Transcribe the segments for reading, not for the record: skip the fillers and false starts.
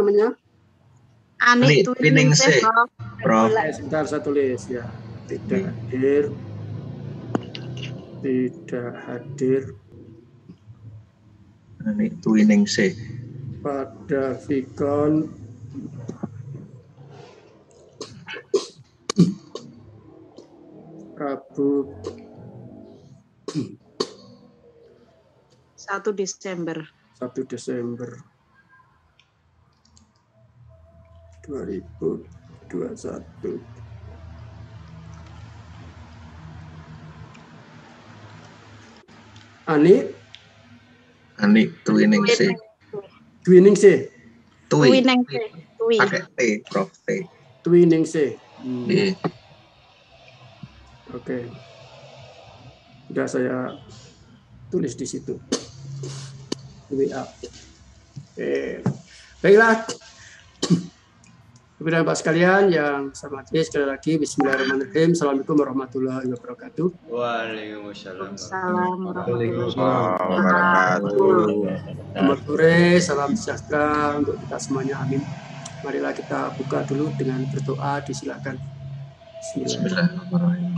namanya? Anik Twiningsih, Prof. Sebentar saya tulis ya. Tidak hadir Anik Twiningsih pada Vicon Rabu 1 Desember 2021. Anik Twiningsih. Pakai T, Prof. T. Twiningsih. Oke. Sudah saya tulis di situ. WA. Baiklah. Kepada Bapak sekalian yang saya hormati, sekali lagi Bismillahirrahmanirrahim. Assalamualaikum warahmatullahi wabarakatuh. Waalaikumsalam. Selamat sore, salam sejahtera untuk kita semuanya. Amin. Marilah kita buka dulu dengan berdoa. Disilakan. Bismillahirrahmanirrahim.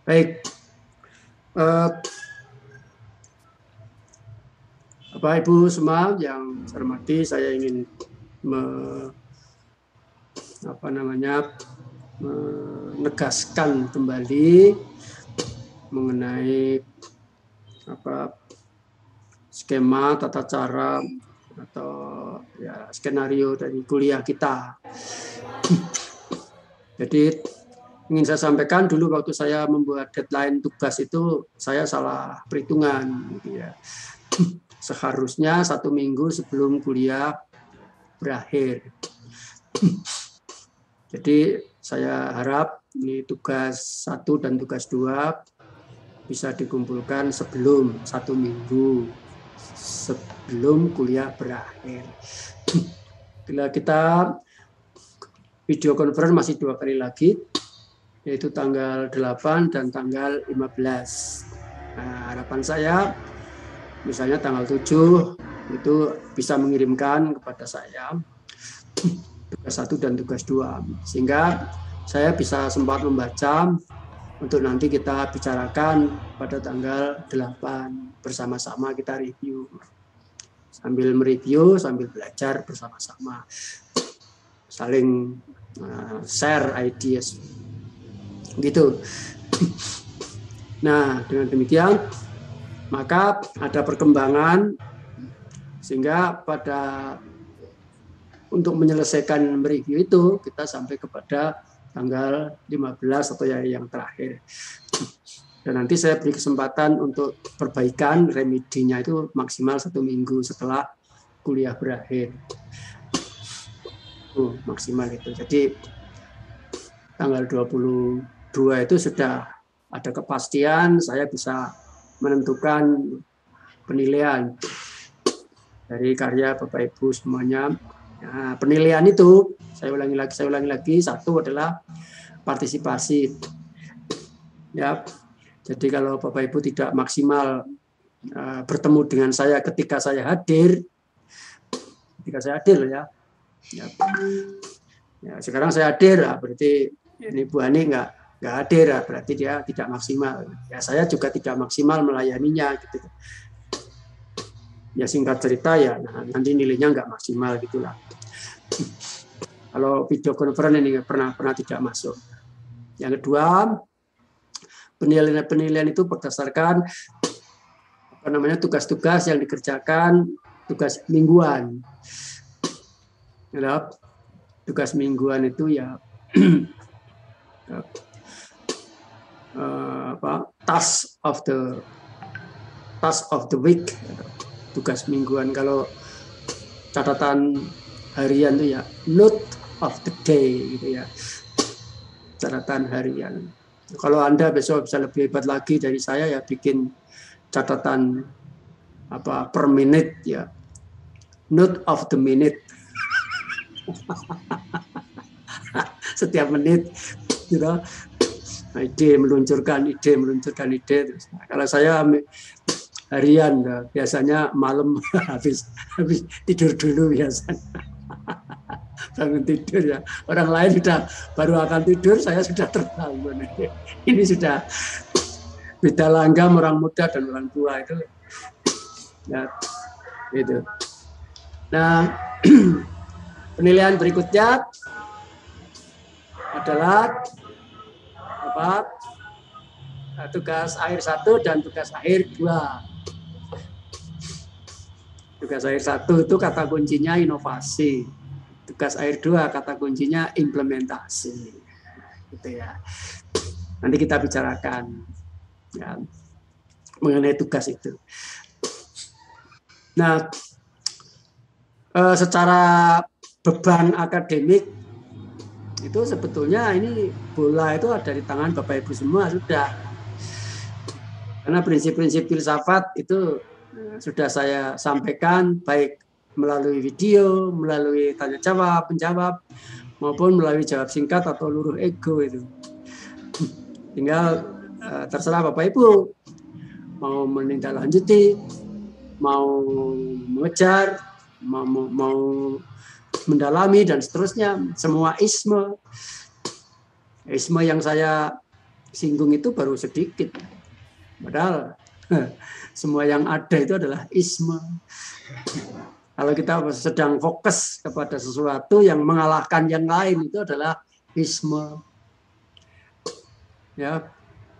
Baik. Bapak Ibu semua yang saya hormati, saya ingin menegaskan kembali mengenai skema tata cara atau ya skenario dari kuliah kita. Jadi ingin saya sampaikan dulu waktu saya membuat deadline tugas itu saya salah perhitungan, gitu ya. Seharusnya 1 minggu sebelum kuliah berakhir. Jadi saya harap ini tugas 1 dan tugas 2 bisa dikumpulkan sebelum 1 minggu sebelum kuliah berakhir. Bila kita video conference masih 2 kali lagi, yaitu tanggal 8 dan tanggal 15. Nah, harapan saya misalnya tanggal 7 itu bisa mengirimkan kepada saya tugas 1 dan tugas 2 sehingga saya bisa sempat membaca untuk nanti kita bicarakan pada tanggal 8 bersama-sama kita review. Sambil mereview, sambil belajar bersama-sama. Saling share ideas. Gitu. Nah, dengan demikian maka ada perkembangan sehingga untuk menyelesaikan review itu kita sampai kepada tanggal 15 atau yang terakhir. Dan nanti saya beri kesempatan untuk perbaikan remedinya itu maksimal 1 minggu setelah kuliah berakhir. Maksimal itu. Jadi tanggal 22 itu sudah ada kepastian saya bisa menentukan penilaian dari karya Bapak Ibu semuanya. Nah, penilaian itu saya ulangi lagi. 1 adalah partisipasi. Ya, jadi kalau Bapak Ibu tidak maksimal bertemu dengan saya ketika saya hadir ya. Sekarang saya hadir, berarti ini Bu Ani nggak hadir, berarti dia tidak maksimal. Ya saya juga tidak maksimal melayaninya gitu. Ya singkat cerita ya, nanti nilainya nggak maksimal gitulah. Kalau video conference ini pernah tidak masuk. Yang kedua, penilaian itu berdasarkan tugas-tugas yang dikerjakan, tugas mingguan. Ya, tugas mingguan itu ya task of the week, tugas mingguan. Kalau catatan harian itu ya note of the day gitu ya, catatan harian. Kalau Anda besok bisa lebih hebat lagi dari saya ya, bikin catatan per menit ya, note of the minute. Setiap menit gitu. Ide meluncurkan ide terus. Nah, kalau saya harian. Biasanya malam habis tidur dulu biasanya. Bangun tidur ya. Orang lain sudah baru akan tidur, saya sudah terbangun. Ini sudah beda langgam orang muda dan orang tua itu. Ya, itu. Nah, penilaian berikutnya adalah apa? Tugas akhir 1 dan tugas akhir 2. Tugas akhir 1 itu kata kuncinya inovasi. Tugas akhir 2 kata kuncinya implementasi. Gitu ya. Nanti kita bicarakan ya, mengenai tugas itu. Nah, secara beban akademik itu sebetulnya ini bola itu ada di tangan Bapak Ibu semua sudah. Karena prinsip-prinsip filsafat itu sudah saya sampaikan baik melalui video, melalui tanya jawab, penjawab, maupun melalui jawab singkat atau luruh ego itu. Tinggal terserah Bapak Ibu mau menindaklanjuti, mau mengejar, mau mendalami dan seterusnya. Semua isme yang saya singgung itu baru sedikit. Padahal semua yang ada itu adalah isme. Kalau kita sedang fokus kepada sesuatu yang mengalahkan yang lain itu adalah isme. Ya,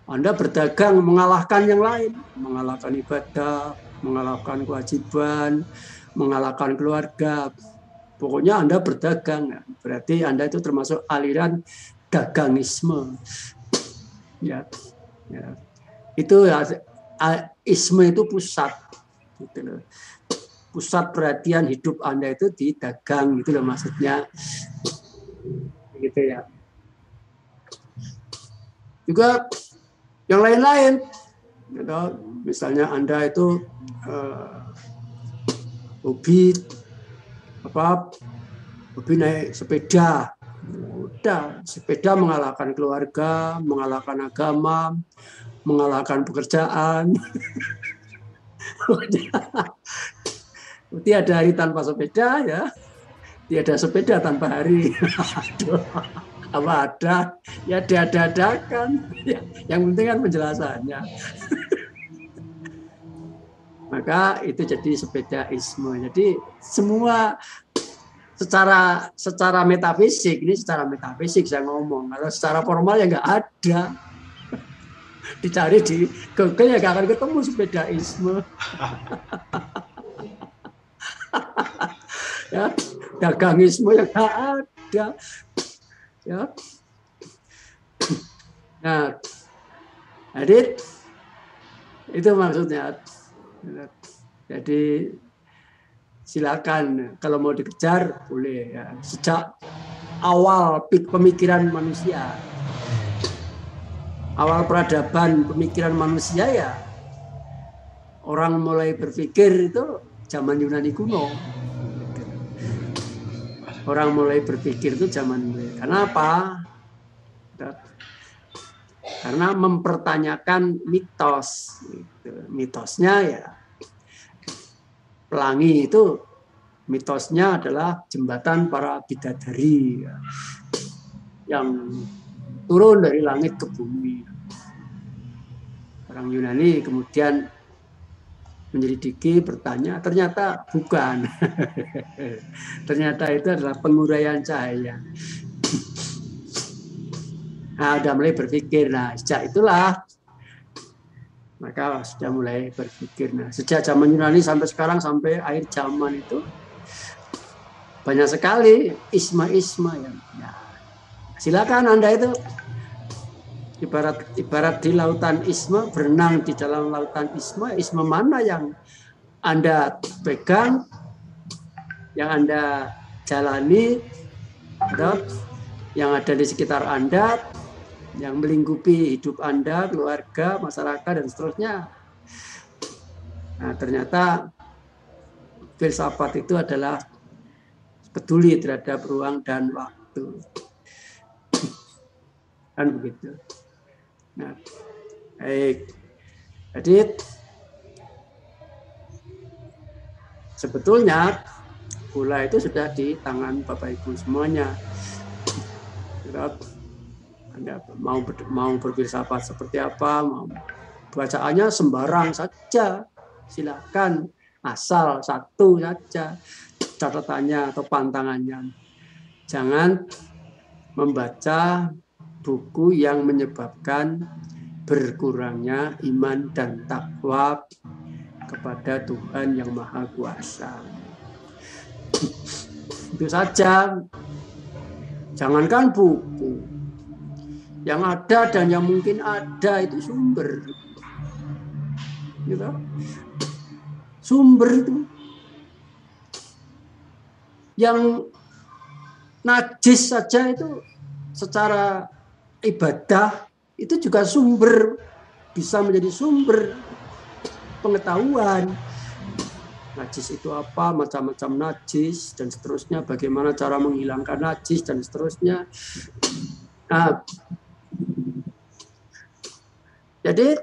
Anda berdagang mengalahkan yang lain, mengalahkan ibadah, mengalahkan kewajiban, mengalahkan keluarga. Pokoknya Anda berdagang, berarti Anda itu termasuk aliran dagangisme. Ya. Itu ya, isme itu pusat. Gitu loh. Pusat perhatian hidup Anda itu di dagang, gitu loh maksudnya. Gitu ya. Juga yang lain-lain. Gitu. Misalnya Anda itu hobi naik sepeda. Udah, sepeda mengalahkan keluarga, mengalahkan agama, mengalahkan pekerjaan. Tiada hari tanpa sepeda ya. Tiada sepeda tanpa hari. Aduh, apa ada? Ya diada-adakan. Yang penting kan penjelasannya. Maka itu jadi sepedaisme. Jadi semua secara metafisik, ini secara metafisik saya ngomong. Kalau secara formal ya nggak ada. Dicari di Google ya nggak akan ketemu sepedaisme. Ya, dagangisme yang nggak ada. Ya. Nah, jadi itu maksudnya. Jadi silakan kalau mau dikejar boleh ya. Sejak awal pemikiran manusia, awal peradaban pemikiran manusia ya, orang mulai berpikir itu zaman Yunani kuno. Orang mulai berpikir itu zaman kenapa? Karena mempertanyakan mitos. Mitosnya ya pelangi itu mitosnya adalah jembatan para bidadari ya, yang turun dari langit ke bumi. Orang Yunani kemudian menyelidiki, bertanya, ternyata bukan. Ternyata itu adalah penguraian cahaya. Nah, udah mulai berpikir. Nah, sejak itulah maka sudah mulai berpikir. Nah, sejak zaman Yunani sampai sekarang, sampai akhir zaman itu banyak sekali isma-isma yang ya, silakan Anda itu ibarat di lautan isma, berenang di dalam lautan isma mana yang Anda pegang, yang Anda jalani, atau yang ada di sekitar Anda, yang melingkupi hidup Anda, keluarga, masyarakat, dan seterusnya. Nah, ternyata filsafat itu adalah peduli terhadap ruang dan waktu. Kan begitu. Nah, baik. Jadi sebetulnya bola itu sudah di tangan Bapak Ibu semuanya. Anda mau berfilsafat seperti apa, mau bacaannya sembarang saja, silakan, asal satu saja catatannya atau pantangannya. Jangan membaca buku yang menyebabkan berkurangnya iman dan takwa kepada Tuhan yang Maha Kuasa. Itu saja. Jangankan buku, yang ada dan yang mungkin ada itu sumber. Gitu. Sumber itu. Yang najis saja itu secara ibadah itu juga sumber, bisa menjadi sumber pengetahuan. Najis itu apa, macam-macam najis, dan seterusnya, bagaimana cara menghilangkan najis, dan seterusnya. Nah, jadi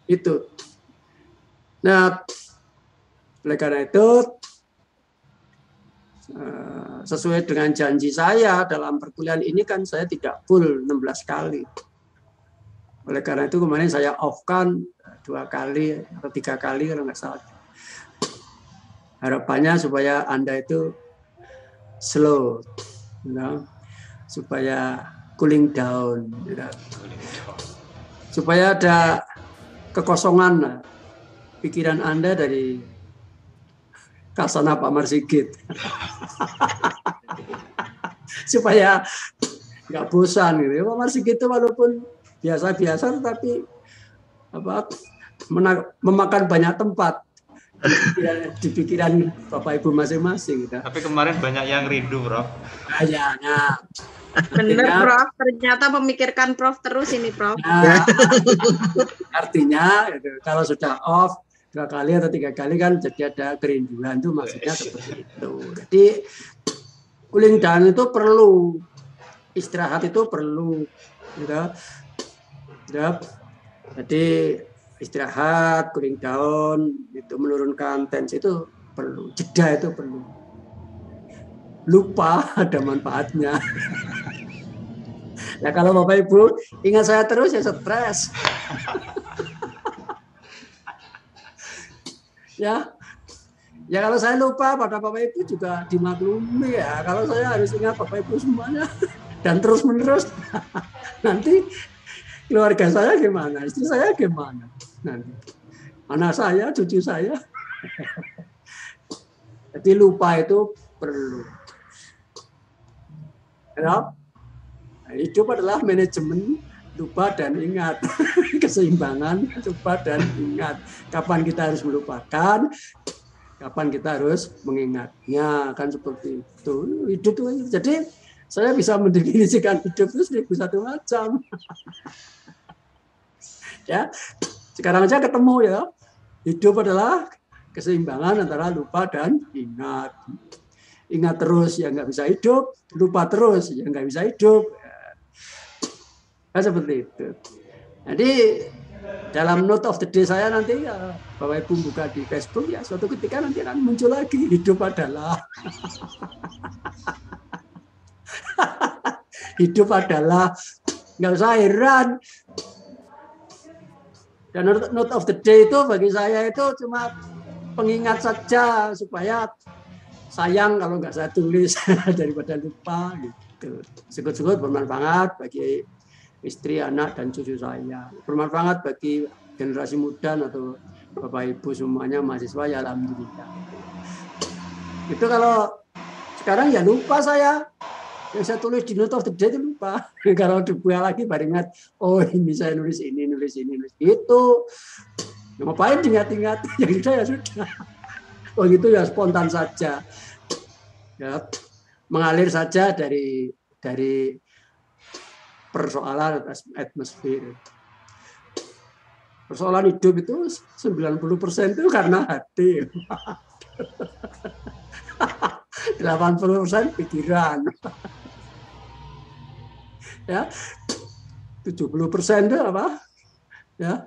itu. Nah, oleh karena itu, sesuai dengan janji saya dalam perkuliahan ini kan saya tidak full 16 kali. Oleh karena itu kemarin saya off-kan 2 kali atau 3 kali kalau nggak salah. Harapannya supaya Anda itu slow, supaya cooling down, supaya ada kekosongan pikiran Anda dari kasana Pak Marsigit, supaya nggak bosan gitu. Pak Marsigit itu walaupun biasa-biasa tetapi memakan banyak tempat di pikiran Bapak Ibu masing-masing. Gitu. Tapi kemarin banyak yang rindu, Prof. Kayaknya. Benar, Prof. Ternyata memikirkan Prof terus ini, Prof. Nah, artinya kalau sudah off 2 kali atau 3 kali kan jadi ada kerinduan tuh, maksudnya seperti itu. Jadi cooling down itu perlu, istirahat itu perlu, gitu. Jadi istirahat, cooling down, itu menurunkan tensi itu perlu, jeda itu perlu. Lupa ada manfaatnya. Nah kalau Bapak Ibu ingat saya terus ya stres. Ya kalau saya lupa pada Bapak Ibu juga dimaklumi ya. Kalau saya harus ingat Bapak Ibu semuanya dan terus menerus, nanti keluarga saya gimana, istri saya gimana, nanti anak saya, cucu saya. Jadi lupa itu perlu. Ya, hidup adalah manajemen lupa dan ingat, keseimbangan lupa dan ingat. Kapan kita harus melupakan, kapan kita harus mengingatnya, kan seperti itu. Hidup itu. Jadi saya bisa mendefinisikan hidup itu 1001 macam. Ya, sekarang aja ketemu ya. Hidup adalah keseimbangan antara lupa dan ingat. Ingat terus ya nggak bisa hidup, lupa terus ya nggak bisa hidup. Nah, seperti itu. Jadi dalam note of the day saya nanti ya, Bapak Ibu buka di Facebook ya, suatu ketika nanti akan muncul lagi hidup adalah hidup adalah, nggak usah heran. Dan note of the day itu bagi saya itu cuma pengingat saja supaya sayang kalau nggak saya tulis daripada lupa gitu. Syukur-syukur bermanfaat bagi istri, anak, dan cucu saya. Bermanfaat bagi generasi muda atau Bapak Ibu semuanya mahasiswa ya alhamdulillah. Itu kalau sekarang ya lupa saya. Yang saya tulis di note of the day itu lupa. Kalau dibuka lagi baru ingat, oh ini saya nulis ini, nulis itu. Ngapain ingat-ingat? Yang itu ya sudah. Oh gitu ya spontan saja. Ya, mengalir saja dari persoalan atmosfer. Persoalan hidup itu 90% itu karena hati. 80% pikiran. Ya. 70% itu apa? Ya.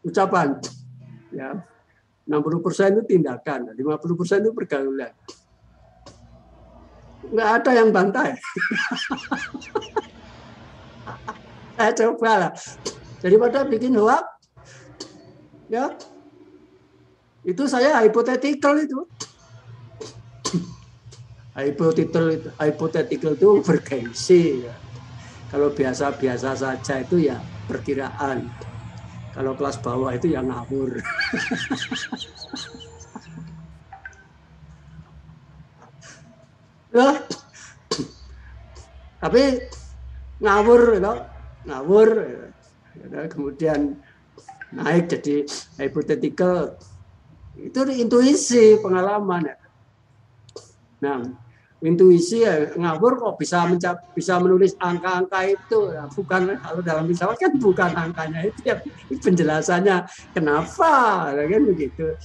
Ucapan. Ya. 60% itu tindakan, 50% itu pergaulan. Nggak ada yang bantai. Saya coba lah. Daripada bikin hoax, ya, itu saya hypothetical itu. Hypothetical itu bergengsi. Ya. Kalau biasa-biasa saja itu ya perkiraan. Kalau kelas bawah itu ya ngawur. Ya. Tapi ngawur, ngawur. Ya. Kemudian naik jadi hypothetical. Itu intuisi, pengalaman. Ya. Nah, intuisi ya, ngawur kok bisa menulis angka-angka itu. Ya, bukan, kalau dalam filsafat kan bukan angkanya itu ya, penjelasannya kenapa, ya, kan begitu.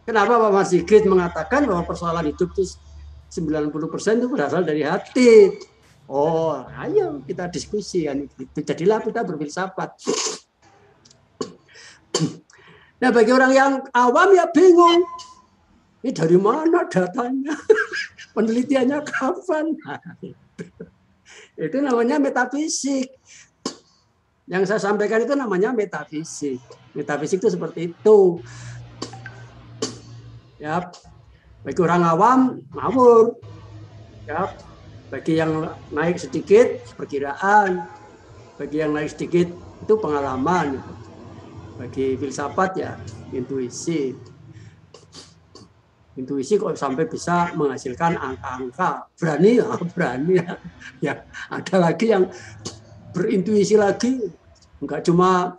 Kenapa Pak Mas Sigit mengatakan bahwa persoalan hidup itu 90% itu berasal dari hati. Oh, ayo kita diskusi kan gitu. Jadilah kita berfilsafat. Nah, bagi orang yang awam ya bingung. Ini dari mana datanya? Penelitiannya kapan? Nah, itu namanya metafisik. Yang saya sampaikan itu namanya metafisik. Metafisik itu seperti itu. Ya, bagi orang awam ngawur. Ya, bagi yang naik sedikit perkiraan. Bagi yang naik sedikit itu pengalaman. Bagi filsafat ya intuisi. Intuisi kok sampai bisa menghasilkan angka-angka. Berani ya, berani ya. Ya, ada lagi yang berintuisi lagi. Enggak cuma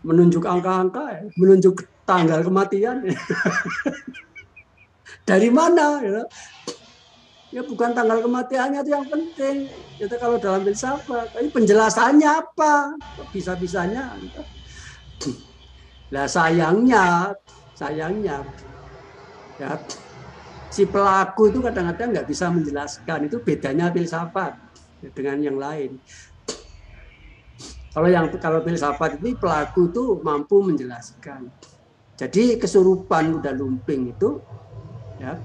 menunjuk angka-angka, ya, menunjuk tanggal kematian. Dari mana? Ya bukan tanggal kematiannya itu yang penting. Itu kalau dalam filsafat. Tapi penjelasannya apa? Bisa-bisanya. Lah sayangnya ya, si pelaku itu kadang-kadang nggak bisa menjelaskan. Itu bedanya filsafat dengan yang lain. Kalau filsafat ini pelaku itu mampu menjelaskan. Jadi kesurupan udah lumping itu, ya,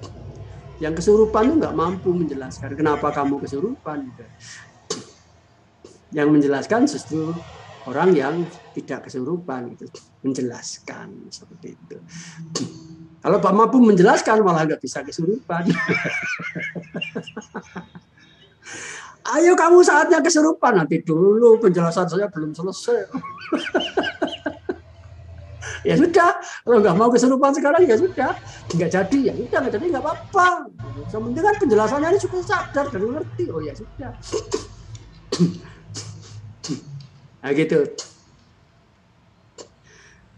yang kesurupan itu nggak mampu menjelaskan kenapa kamu kesurupan. Yang menjelaskan justru orang yang tidak kesurupan itu menjelaskan seperti itu. Kalau Pak mampu menjelaskan malah nggak bisa kesurupan. Ayo kamu saatnya kesurupan, nanti dulu penjelasan saya belum selesai. Ya sudah, kalau nggak mau kesurupan sekarang ya sudah, nggak jadi ya sudah, nggak jadi nggak apa-apa. Yang penting kan penjelasannya ini cukup sadar dan ngerti. Oh ya sudah. Nah gitu.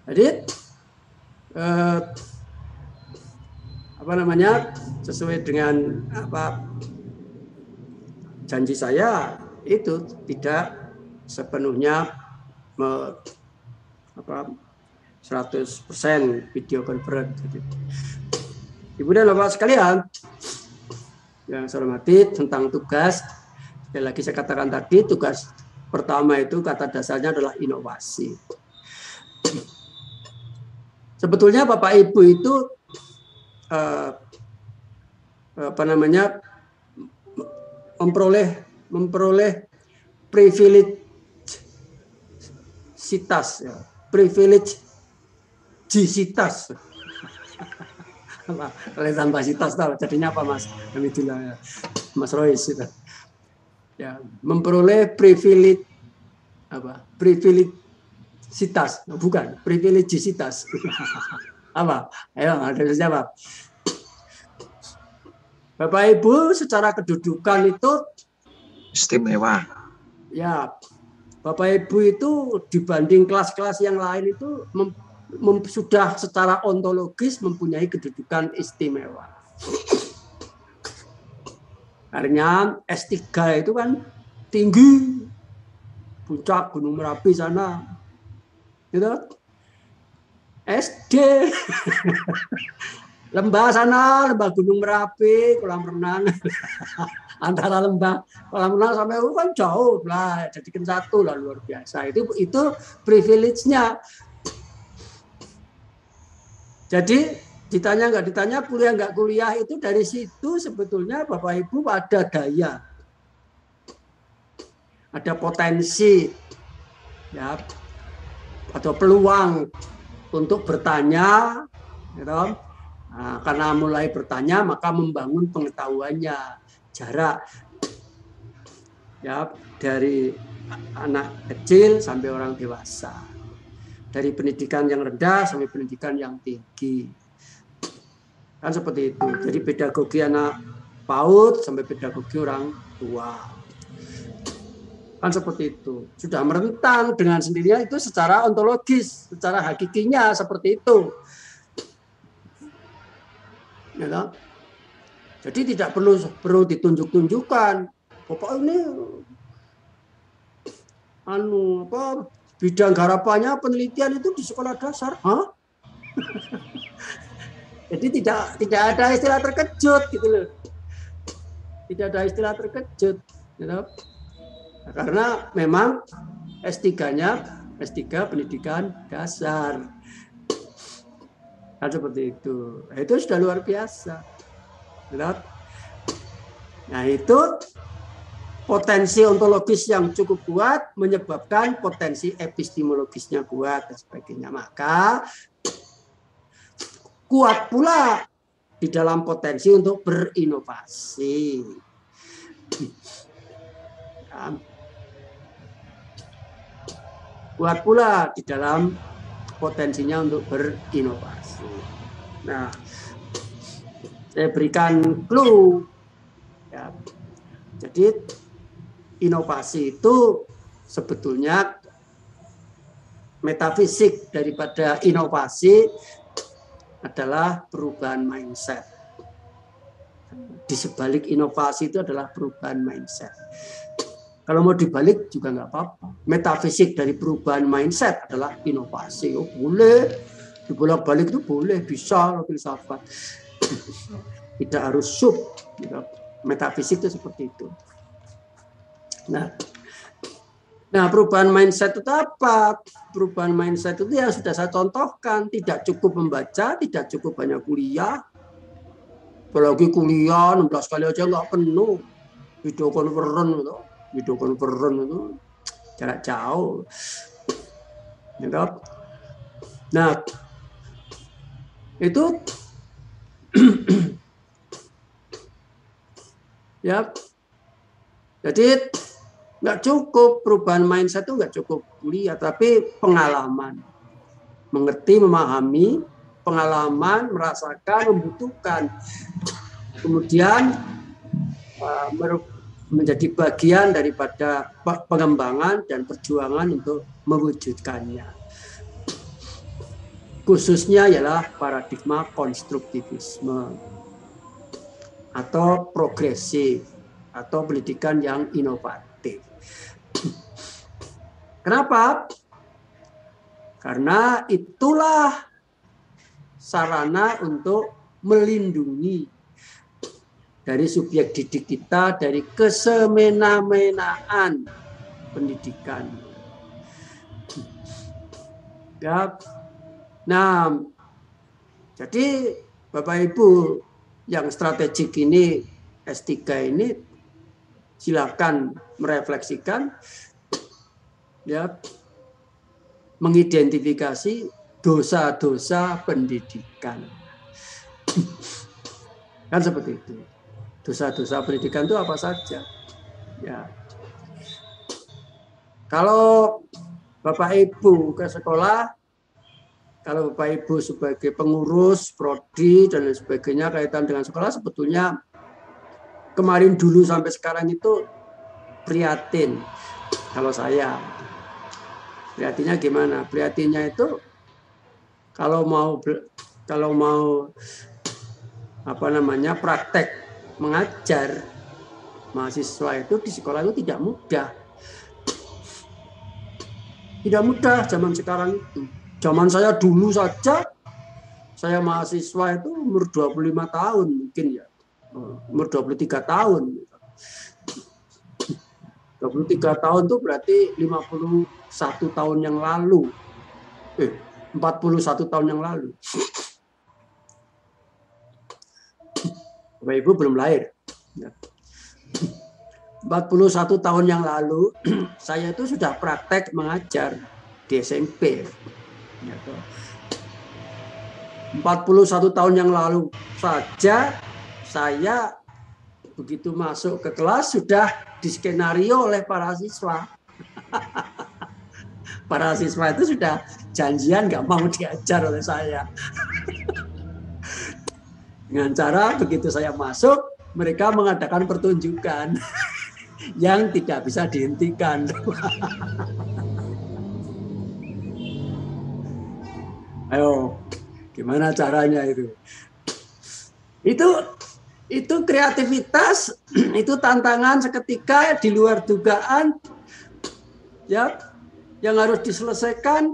Jadi apa namanya, sesuai dengan apa janji saya itu tidak sepenuhnya 100% video conference. Ibu dan Bapak sekalian yang saya hormati, tentang tugas, sekali lagi saya katakan tadi, tugas pertama itu kata dasarnya adalah inovasi. Sebetulnya Bapak Ibu itu apa namanya, memperoleh privilege-sitas, ya. Privilege-jisitas. Kalau tambah sitas tahu jadinya apa Mas? Itulah ya. Mas Royce itu. Ya, memperoleh privilege apa? Privilege-sitas, bukan privilege-jisitas. Apa? Ayo, ada jawab. Bapak Ibu secara kedudukan itu istimewa. Ya, Bapak Ibu itu dibanding kelas-kelas yang lain itu sudah secara ontologis mempunyai kedudukan istimewa. Karena S3 itu kan tinggi, puncak Gunung Merapi sana, gitu. SD, lembah sana, lembah Gunung Merapi, kolam renang. Antara lembah kolam renang sampai itu kan jauh lah, jadikan satu lah, luar biasa. Itu privilege-nya. Jadi ditanya nggak ditanya, kuliah nggak kuliah, itu dari situ sebetulnya Bapak Ibu ada daya, ada potensi, ya, atau peluang untuk bertanya, gitu. Nah, karena mulai bertanya maka membangun pengetahuannya, jarak, ya, dari anak kecil sampai orang dewasa, dari pendidikan yang rendah sampai pendidikan yang tinggi. Kan seperti itu. Jadi pedagogi anak PAUD sampai pedagogi orang tua. Kan seperti itu. Sudah merentang dengan sendirinya itu secara ontologis, secara hakikinya seperti itu. Ya, jadi tidak perlu ditunjuk-tunjukkan. Bapak ini bidang garapannya penelitian itu di sekolah dasar. Hah? Jadi tidak ada istilah terkejut gitu loh. Tidak ada istilah terkejut, gitu. Karena memang S3-nya S3 pendidikan dasar. Kan seperti itu. Itu sudah luar biasa. Gitu. Nah, itu potensi ontologis yang cukup kuat menyebabkan potensi epistemologisnya kuat dan sebagainya. Maka kuat pula di dalam potensi untuk berinovasi. Kuat pula di dalam potensinya untuk berinovasi. Nah, saya berikan clue. Ya. Jadi inovasi itu sebetulnya metafisik daripada inovasi adalah perubahan mindset. Di sebalik inovasi itu adalah perubahan mindset. Kalau mau dibalik juga nggak apa-apa. Metafisik dari perubahan mindset adalah inovasi. Oh, boleh. Dibolak-balik itu boleh, bisa filsafat. Tidak harus sub. Metafisik itu seperti itu. Nah, perubahan mindset itu apa? Perubahan mindset itu yang sudah saya contohkan. Tidak cukup membaca, tidak cukup banyak kuliah. Apalagi kuliah 16 kali aja nggak penuh. Video conference itu jarak jauh. Nah, itu ya. Jadi nggak cukup perubahan mindset itu nggak cukup kuliah, tapi pengalaman, mengerti, memahami, pengalaman, merasakan, membutuhkan, kemudian menjadi bagian daripada pengembangan dan perjuangan untuk mewujudkannya. Khususnya ialah paradigma konstruktivisme atau progresif atau pendidikan yang inovatif. Kenapa? Karena itulah sarana untuk melindungi dari subjek didik kita dari kesemena-menaan pendidikan. Ya. Nah, jadi Bapak Ibu yang strategik ini, S3 ini, silakan merefleksikan, ya, mengidentifikasi dosa-dosa pendidikan. Kan seperti itu. Dosa-dosa pendidikan itu apa saja? Ya. Kalau Bapak Ibu ke sekolah, kalau Bapak Ibu sebagai pengurus, prodi dan lain sebagainya kaitan dengan sekolah, sebetulnya kemarin dulu sampai sekarang itu prihatin. Kalau saya, prihatinnya gimana? Prihatinnya itu kalau mau praktek mengajar mahasiswa itu di sekolah itu tidak mudah. Tidak mudah zaman sekarang itu. Zaman saya dulu saja, saya mahasiswa itu umur 25 tahun mungkin ya. Umur 23 tahun. 23 tahun itu berarti 51 tahun yang lalu. 41 tahun yang lalu. Bapak Ibu belum lahir. 41 tahun yang lalu saya itu sudah praktek mengajar di SMP. 41 tahun yang lalu saja saya begitu masuk ke kelas sudah diskenario oleh para siswa. Para siswa itu sudah janjian nggak mau diajar oleh saya. Dengan cara begitu saya masuk, mereka mengadakan pertunjukan yang tidak bisa dihentikan. Ayo, gimana caranya itu? Itu kreativitas, itu tantangan seketika di luar dugaan, ya, yang harus diselesaikan.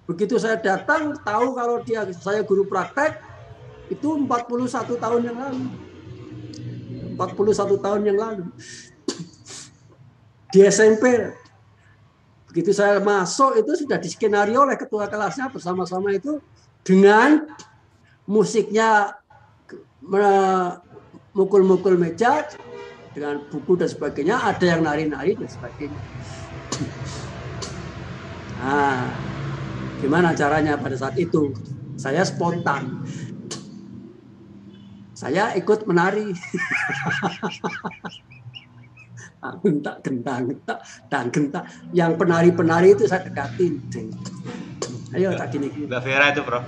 Begitu saya datang, tahu kalau saya guru praktek, itu 41 tahun yang lalu. 41 tahun yang lalu. Di SMP. Begitu saya masuk, itu sudah diskenario oleh ketua kelasnya bersama-sama itu dengan musiknya mukul-mukul meja dengan buku dan sebagainya, ada yang nari-nari dan sebagainya. Nah, gimana caranya pada saat itu? Saya spontan. Saya ikut menari. Gentak. Yang penari-penari itu saya dekatin. Ayo tak gini. Mbak Vera itu, Prof.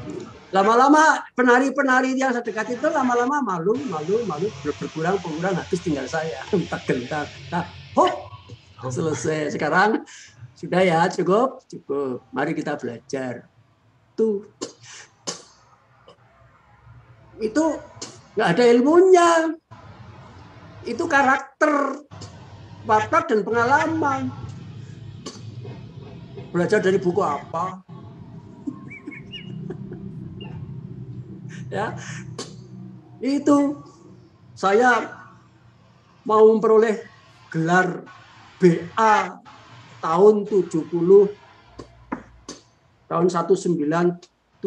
Lama-lama penari-penari yang saya dekati itu lama-lama malu berkurang habis tinggal saya. Gentak. Hop. Selesai. Sekarang sudah ya, cukup. Mari kita belajar. Tuh. Itu nggak ada ilmunya. Itu karakter, watak dan pengalaman. Belajar dari buku apa? Ya, itu saya mau memperoleh gelar BA tahun 1979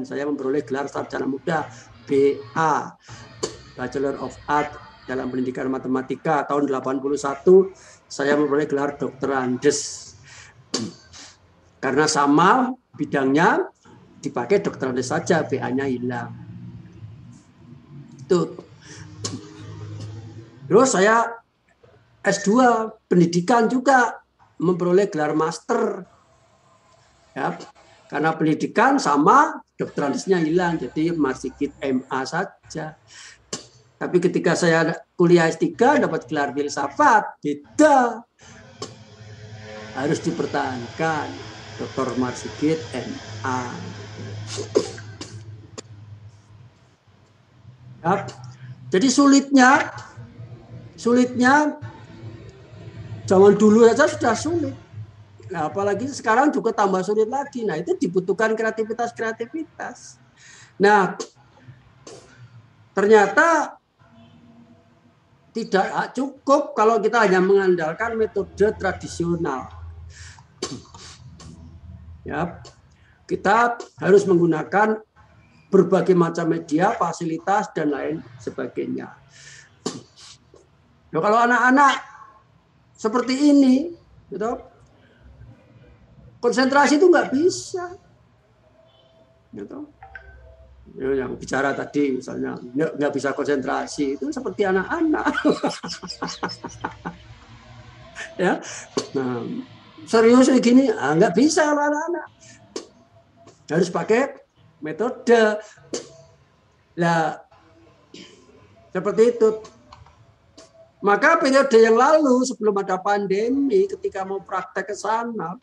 saya memperoleh gelar sarjana muda BA, Bachelor of Art dalam pendidikan matematika. Tahun 81 saya memperoleh gelar Dr. Andes. Karena sama bidangnya dipakai Dr. Andes saja, BA-nya hilang. Itu. Terus saya S2 pendidikan juga memperoleh gelar master. Ya, karena pendidikan sama, Dr. Andesnya hilang, jadi masih MA saja. Tapi ketika saya kuliah S3 dapat gelar filsafat, beda. Harus dipertahankan. Dr. Marsigit MA. Ya. Jadi sulitnya zaman dulu saja sudah sulit. Nah, apalagi sekarang juga tambah sulit lagi. Nah, itu dibutuhkan kreativitas. Nah, ternyata tidak cukup kalau kita hanya mengandalkan metode tradisional. Ya, kita harus menggunakan berbagai macam media, fasilitas dan lain sebagainya. Nah, kalau anak-anak seperti ini, gitu, konsentrasi itu nggak bisa. Gitu. Yang bicara tadi misalnya nggak bisa konsentrasi itu seperti anak-anak. Ya, nah, serius kayak gini nggak bisa kalau anak-anak. Harus pakai metode. Lah, seperti itu. Maka periode yang lalu sebelum ada pandemi, ketika mau praktek ke sana,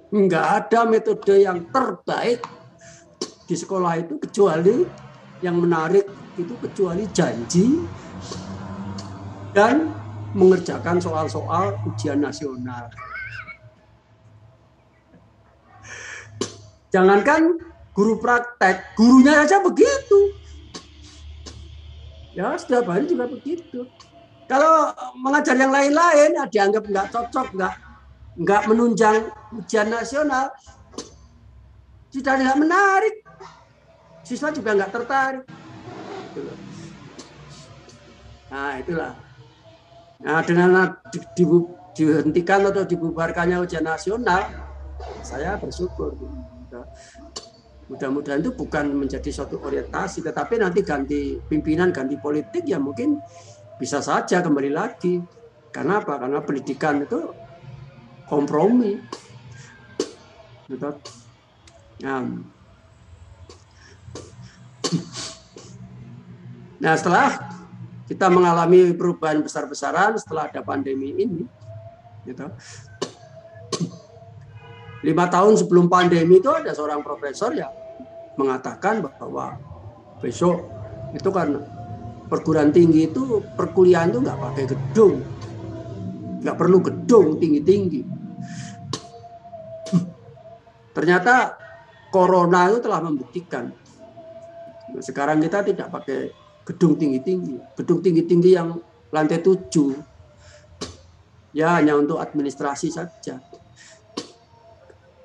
nggak ada metode yang terbaik di sekolah itu kecuali yang menarik itu kecuali janji dan mengerjakan soal-soal ujian nasional. Jangankan guru praktek, gurunya saja begitu. Ya, setiap hari juga begitu. Kalau mengajar yang lain-lain, dianggap nggak cocok, nggak menunjang ujian nasional, sudah tidak menarik. siswa juga nggak tertarik. Nah, itulah. Nah, dengan dihentikan atau dibubarkannya ujian nasional, saya bersyukur. Mudah-mudahan itu bukan menjadi suatu orientasi, tetapi nanti ganti pimpinan, ganti politik, ya mungkin bisa saja kembali lagi. Karena apa? Karena pendidikan itu kompromi. Nah, setelah kita mengalami perubahan besar-besaran setelah ada pandemi ini, gitu. 5 tahun sebelum pandemi itu ada seorang profesor yang mengatakan bahwa besok itu kan perguruan tinggi itu perkuliahan itu nggak pakai gedung, nggak perlu gedung tinggi-tinggi. Ternyata corona itu telah membuktikan. Sekarang kita tidak pakai gedung tinggi-tinggi. Gedung tinggi-tinggi yang lantai 7 ya hanya untuk administrasi saja.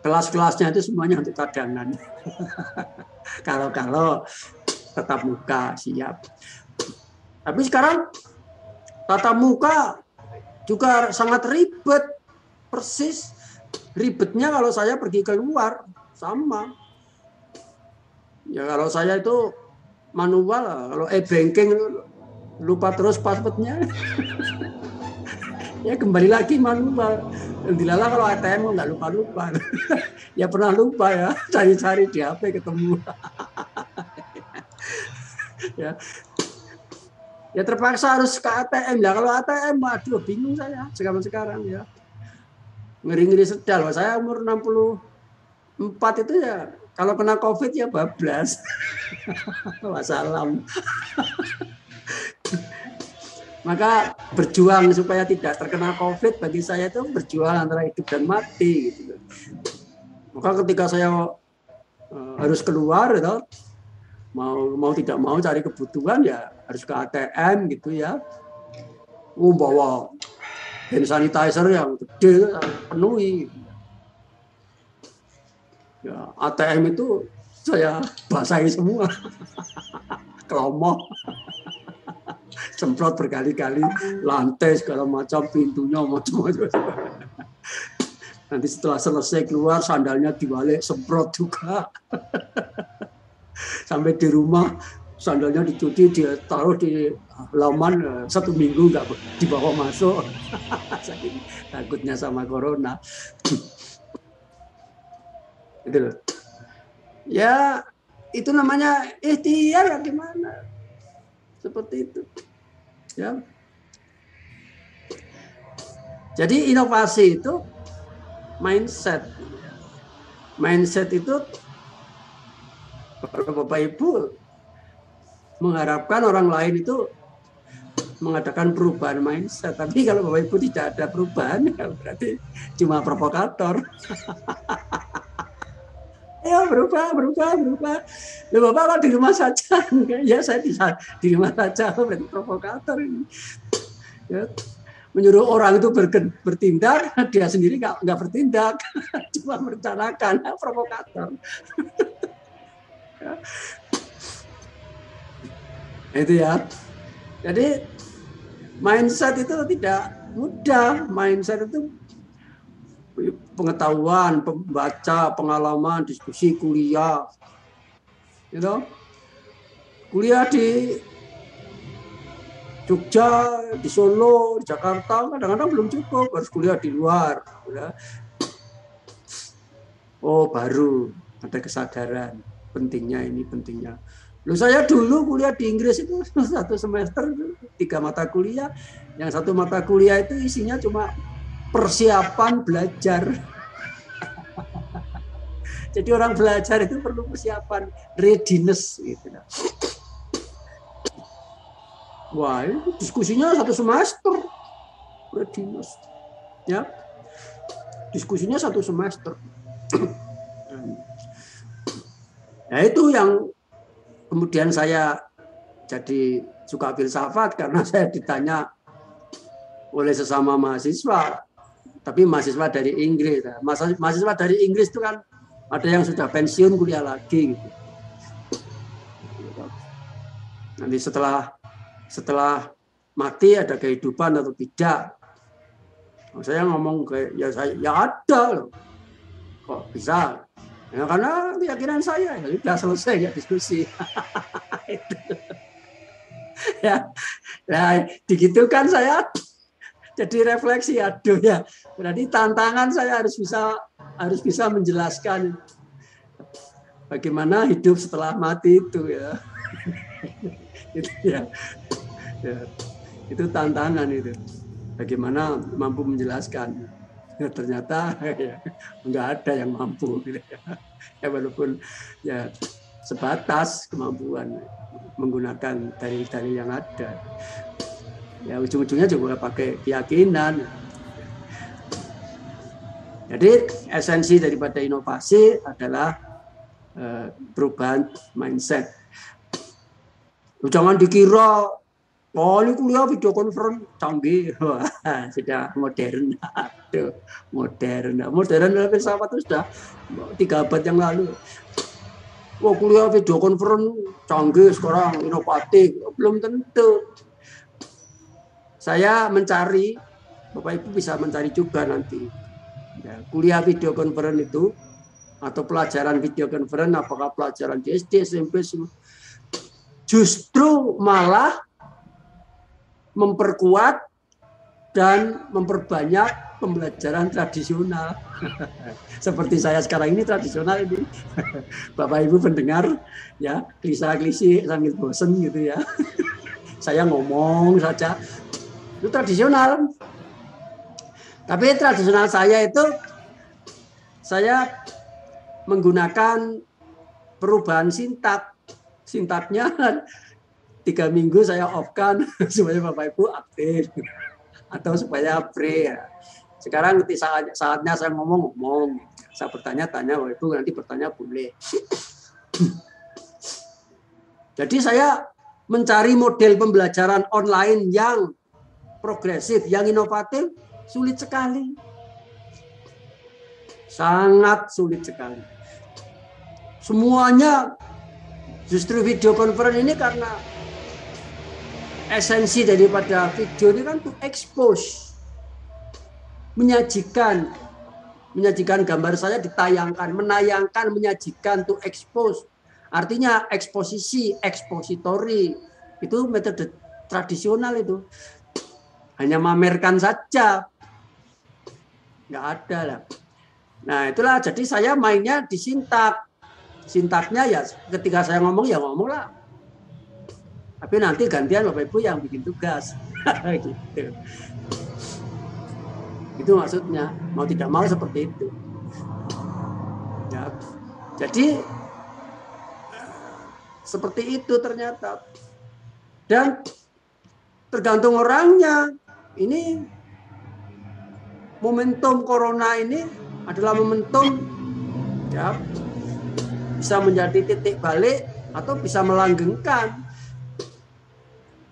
Kelas-kelasnya itu semuanya untuk cadangan. Kalau tatap muka siap. Tapi sekarang tatap muka juga sangat ribet. Persis ribetnya kalau saya pergi keluar sama. Ya kalau saya itu manual, kalau e-banking lupa terus passwordnya. Ya kembali lagi manual. Dilalah kalau ATM nggak lupa-lupa. Ya pernah lupa ya, cari-cari di HP ketemu. Ya terpaksa harus ke ATM ya. Kalau ATM, aduh bingung saya sekarang ya. Ngeri-ngeri sedal. Saya umur 64 itu ya, kalau kena COVID ya bablas. Wassalam. Maka berjuang supaya tidak terkena COVID bagi saya itu berjuang antara hidup dan mati. Gitu. Maka ketika saya harus keluar, gitu, mau tidak mau cari kebutuhan ya harus ke ATM gitu ya. Bawa hand sanitizer yang gede penuhi. Ya, ATM itu saya basahi semua. Kelomoh. Semprot berkali-kali, lantai segala macam, pintunya macam-macam. Nanti setelah selesai keluar, sandalnya dibalik, semprot juga. Sampai di rumah, sandalnya dicuci, dia taruh di halaman 1 minggu, nggak dibawa masuk. Saking takutnya sama corona. Itu loh. Ya, itu namanya ikhtiar, gimana? Seperti itu. Ya. Jadi inovasi itu mindset. Mindset itu kalau Bapak Ibu mengharapkan orang lain itu mengadakan perubahan mindset, tapi kalau Bapak Ibu tidak ada perubahan, ya berarti cuma provokator. Ya berubah. Loh, Bapak kalau di rumah saja, ya saya di rumah saja, berarti provokator ini. Ya, menyuruh orang itu bertindak, dia sendiri nggak bertindak, cuma merencanakan, provokator. Ya. Itu ya. Jadi mindset itu tidak mudah, mindset itu pengetahuan, pembaca, pengalaman, diskusi, kuliah, gitu. Kuliah di Jogja, di Solo, di Jakarta, kadang-kadang belum cukup, harus kuliah di luar. Ya. Oh, baru ada kesadaran pentingnya ini, pentingnya. Loh, saya dulu kuliah di Inggris itu 1 semester 3 mata kuliah, yang 1 mata kuliah itu isinya cuma persiapan belajar. Jadi orang belajar itu perlu persiapan, readiness gitu. Wah, itu diskusinya 1 semester readiness. Ya. Diskusinya 1 semester. Nah, itu yang kemudian saya jadi suka filsafat karena saya ditanya oleh sesama mahasiswa. Tapi mahasiswa dari Inggris. Mahasiswa dari Inggris itu kan ada yang sudah pensiun kuliah lagi gitu. Nanti setelah mati ada kehidupan atau tidak? Saya ngomong ya ada loh. Kok bisa? Ya, karena keyakinan saya ya sudah selesai ya diskusi. Ya, nah, digitukan saya jadi refleksi, aduh ya. Berarti tantangan saya harus bisa menjelaskan bagaimana hidup setelah mati itu ya. Itu ya. Itu tantangan itu. Bagaimana mampu menjelaskan. Ya, ternyata ya, nggak ada yang mampu. Ya, walaupun ya sebatas kemampuan menggunakan dalil-dalil yang ada. Ya ujung-ujungnya juga pakai keyakinan. Jadi esensi daripada inovasi adalah perubahan mindset. Jangan dikira ini kuliah video conference canggih, sudah modern. Aduh, modern filsafat itu sudah 3 abad yang lalu. Wah, kuliah video conference canggih sekarang, inovatif, belum tentu. Saya mencari, Bapak Ibu bisa mencari juga nanti. Ya, kuliah video conference itu atau pelajaran video conference, apakah pelajaran di SD, SMP, justru malah memperkuat dan memperbanyak pembelajaran tradisional. Seperti saya sekarang ini tradisional ini. Bapak Ibu pendengar ya, klise-klise sambil bosen gitu ya. Saya ngomong saja. Itu tradisional. Tapi tradisional saya itu saya menggunakan perubahan sintak. Sintaknya 3 minggu saya off-kan supaya Bapak Ibu aktif atau supaya free ya. Sekarang saatnya saya ngomong. Saya bertanya-tanya, Bapak Ibu nanti bertanya boleh. Jadi saya mencari model pembelajaran online yang progresif, yang inovatif, sulit sekali. Sangat sulit sekali. Semuanya justru video conference ini karena esensi daripada video ini kan to expose. Menyajikan gambar saya ditayangkan, menayangkan, menyajikan to expose. Artinya eksposisi, expository. Itu metode tradisional itu. Hanya memamerkan saja, nggak ada lah. Nah itulah jadi saya mainnya di sintak. Sintaknya ya ketika saya ngomong ya ngomong lah. Tapi nanti gantian Bapak Ibu yang bikin tugas. Gitu. Itu maksudnya, mau tidak mau seperti itu. Ya. Jadi seperti itu ternyata. Dan tergantung orangnya. Ini momentum corona ini adalah momentum ya bisa menjadi titik balik atau bisa melanggengkan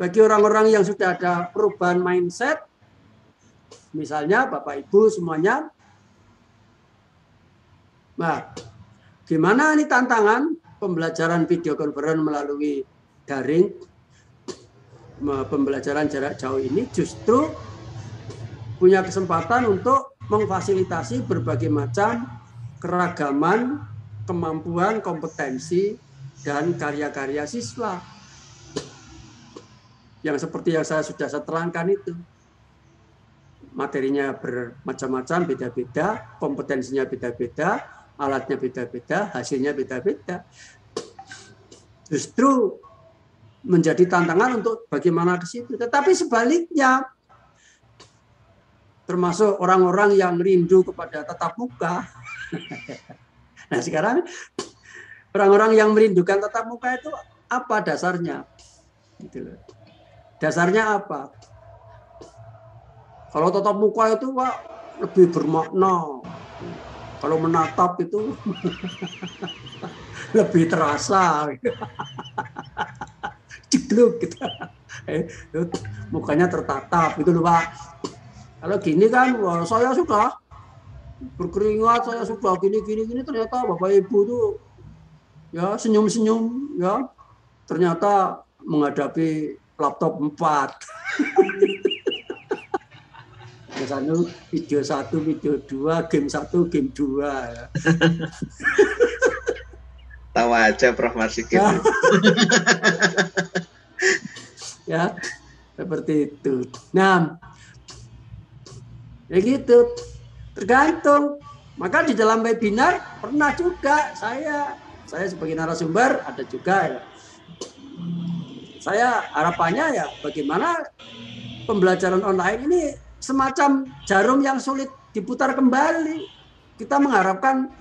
bagi orang-orang yang sudah ada perubahan mindset. Misalnya Bapak Ibu semuanya. Nah, gimana ini tantangan pembelajaran video conference melalui daring? Pembelajaran jarak jauh ini justru punya kesempatan untuk memfasilitasi berbagai macam keragaman, kemampuan, kompetensi, dan karya-karya siswa. Yang seperti yang saya sudah terangkan itu. Materinya bermacam-macam, beda-beda, kompetensinya beda-beda, alatnya beda-beda, hasilnya beda-beda. Justru menjadi tantangan untuk bagaimana ke situ. Tetapi sebaliknya, termasuk orang-orang yang rindu kepada tatap muka. Nah sekarang orang-orang yang merindukan tatap muka itu apa dasarnya? Dasarnya apa? Kalau tatap muka itu Pak lebih bermakna. Kalau menatap itu lebih terasa. Jegluk gitu. Mukanya tertatap itu loh Pak. Kalau gini kan wah, saya sudah berkeringat, saya sudah gini ternyata Bapak Ibu tuh ya senyum-senyum ya ternyata menghadapi laptop 4. Misalnya video 1, video 2, game 1, game 2. Ya. Tahu aja Prof Marsikin. Ya, seperti itu. Nah, ya gitu. Tergantung. Maka di dalam webinar pernah juga saya sebagai narasumber ada juga ya. Saya harapannya ya bagaimana pembelajaran online ini semacam jarum yang sulit diputar kembali. Kita mengharapkan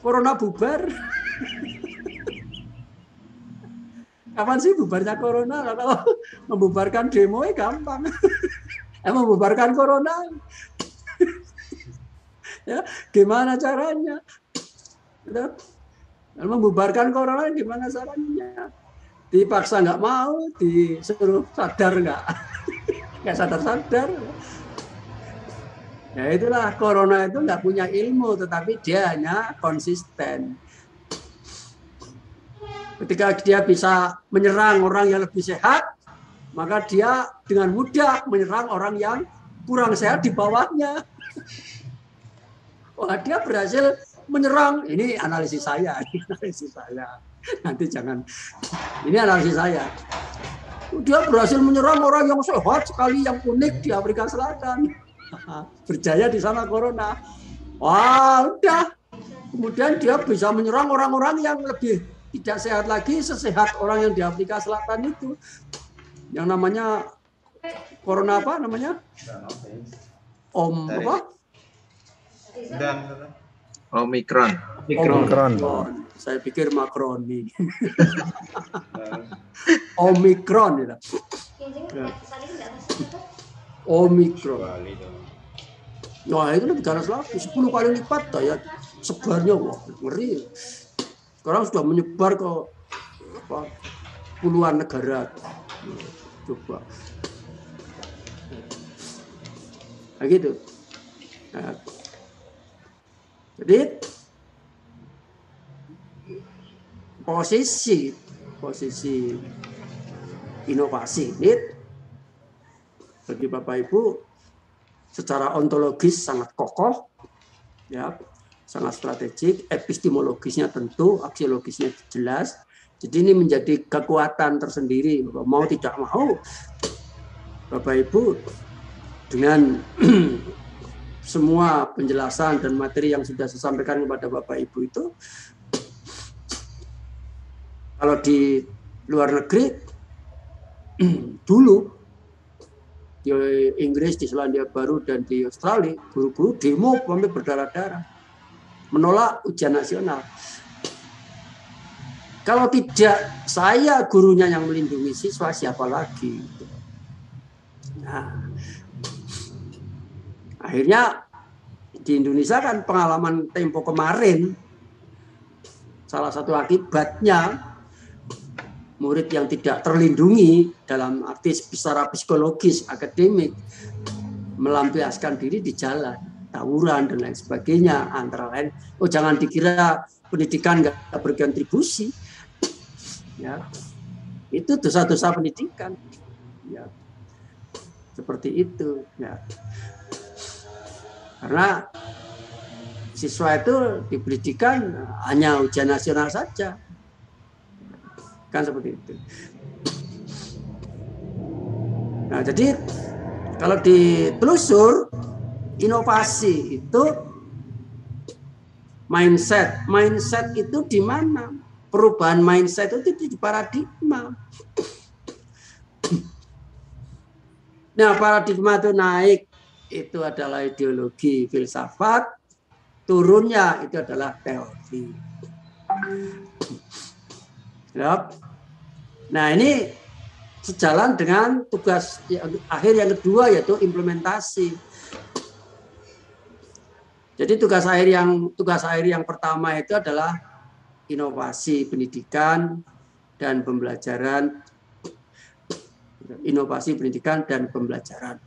corona bubar. Kapan sih bubarnya corona? Kalau membubarkan demo gampang. Membubarkan corona. Ya, gimana caranya? Membubarkan corona gimana caranya? Dipaksa nggak mau, disuruh sadar nggak sadar-sadar. Ya itulah, corona itu nggak punya ilmu, tetapi dia hanya konsisten. Ketika dia bisa menyerang orang yang lebih sehat, maka dia dengan mudah menyerang orang yang kurang sehat di bawahnya. Wah, dia berhasil menyerang. Ini analisis saya. Nanti jangan. Ini analisis saya. Dia berhasil menyerang orang yang sehat sekali, yang unik di Afrika Selatan. Berjaya di sana corona. Wah, udah. Kemudian dia bisa menyerang orang-orang yang lebih tidak sehat lagi, sesehat orang yang di Afrika Selatan itu. Yang namanya corona apa namanya? Omikron. Saya pikir makroni. Omikron ya. Omikron. Nah, itu negara selatan 10 kali lipat ya sebarnya. Wah, ngeri. Sekarang sudah menyebar ke puluhan negara. Coba. Nah, gitu. Nah, jadi posisi inovasi ini bagi Bapak Ibu secara ontologis sangat kokoh, ya, sangat strategik, epistemologisnya tentu, aksiologisnya jelas. Jadi ini menjadi kekuatan tersendiri. Mau tidak mau, Bapak Ibu dengan semua penjelasan dan materi yang sudah saya sampaikan kepada Bapak Ibu itu, kalau di luar negeri dulu di Inggris, di Selandia Baru dan di Australia, guru-guru demo sampai berdarah-darah menolak ujian nasional. Kalau tidak saya gurunya yang melindungi siswa, siapa lagi? Nah, akhirnya di Indonesia kan pengalaman tempo kemarin, salah satu akibatnya murid yang tidak terlindungi dalam arti secara psikologis, akademik, melampiaskan diri di jalan, tawuran dan lain sebagainya. Antara lain, jangan dikira pendidikan nggak berkontribusi, ya, itu dosa-dosa pendidikan, ya, seperti itu, ya. Karena siswa itu di pendidikan hanya ujian nasional saja. Kan seperti itu. Nah, jadi kalau ditelusur inovasi itu mindset itu di mana? Perubahan mindset itu di paradigma. Nah, paradigma itu naik, itu adalah ideologi filsafat, turunnya itu adalah teori. Ya. Nah, ini sejalan dengan tugas akhir yang kedua, yaitu implementasi. Jadi tugas akhir yang pertama itu adalah inovasi pendidikan dan pembelajaran. Inovasi pendidikan dan pembelajaran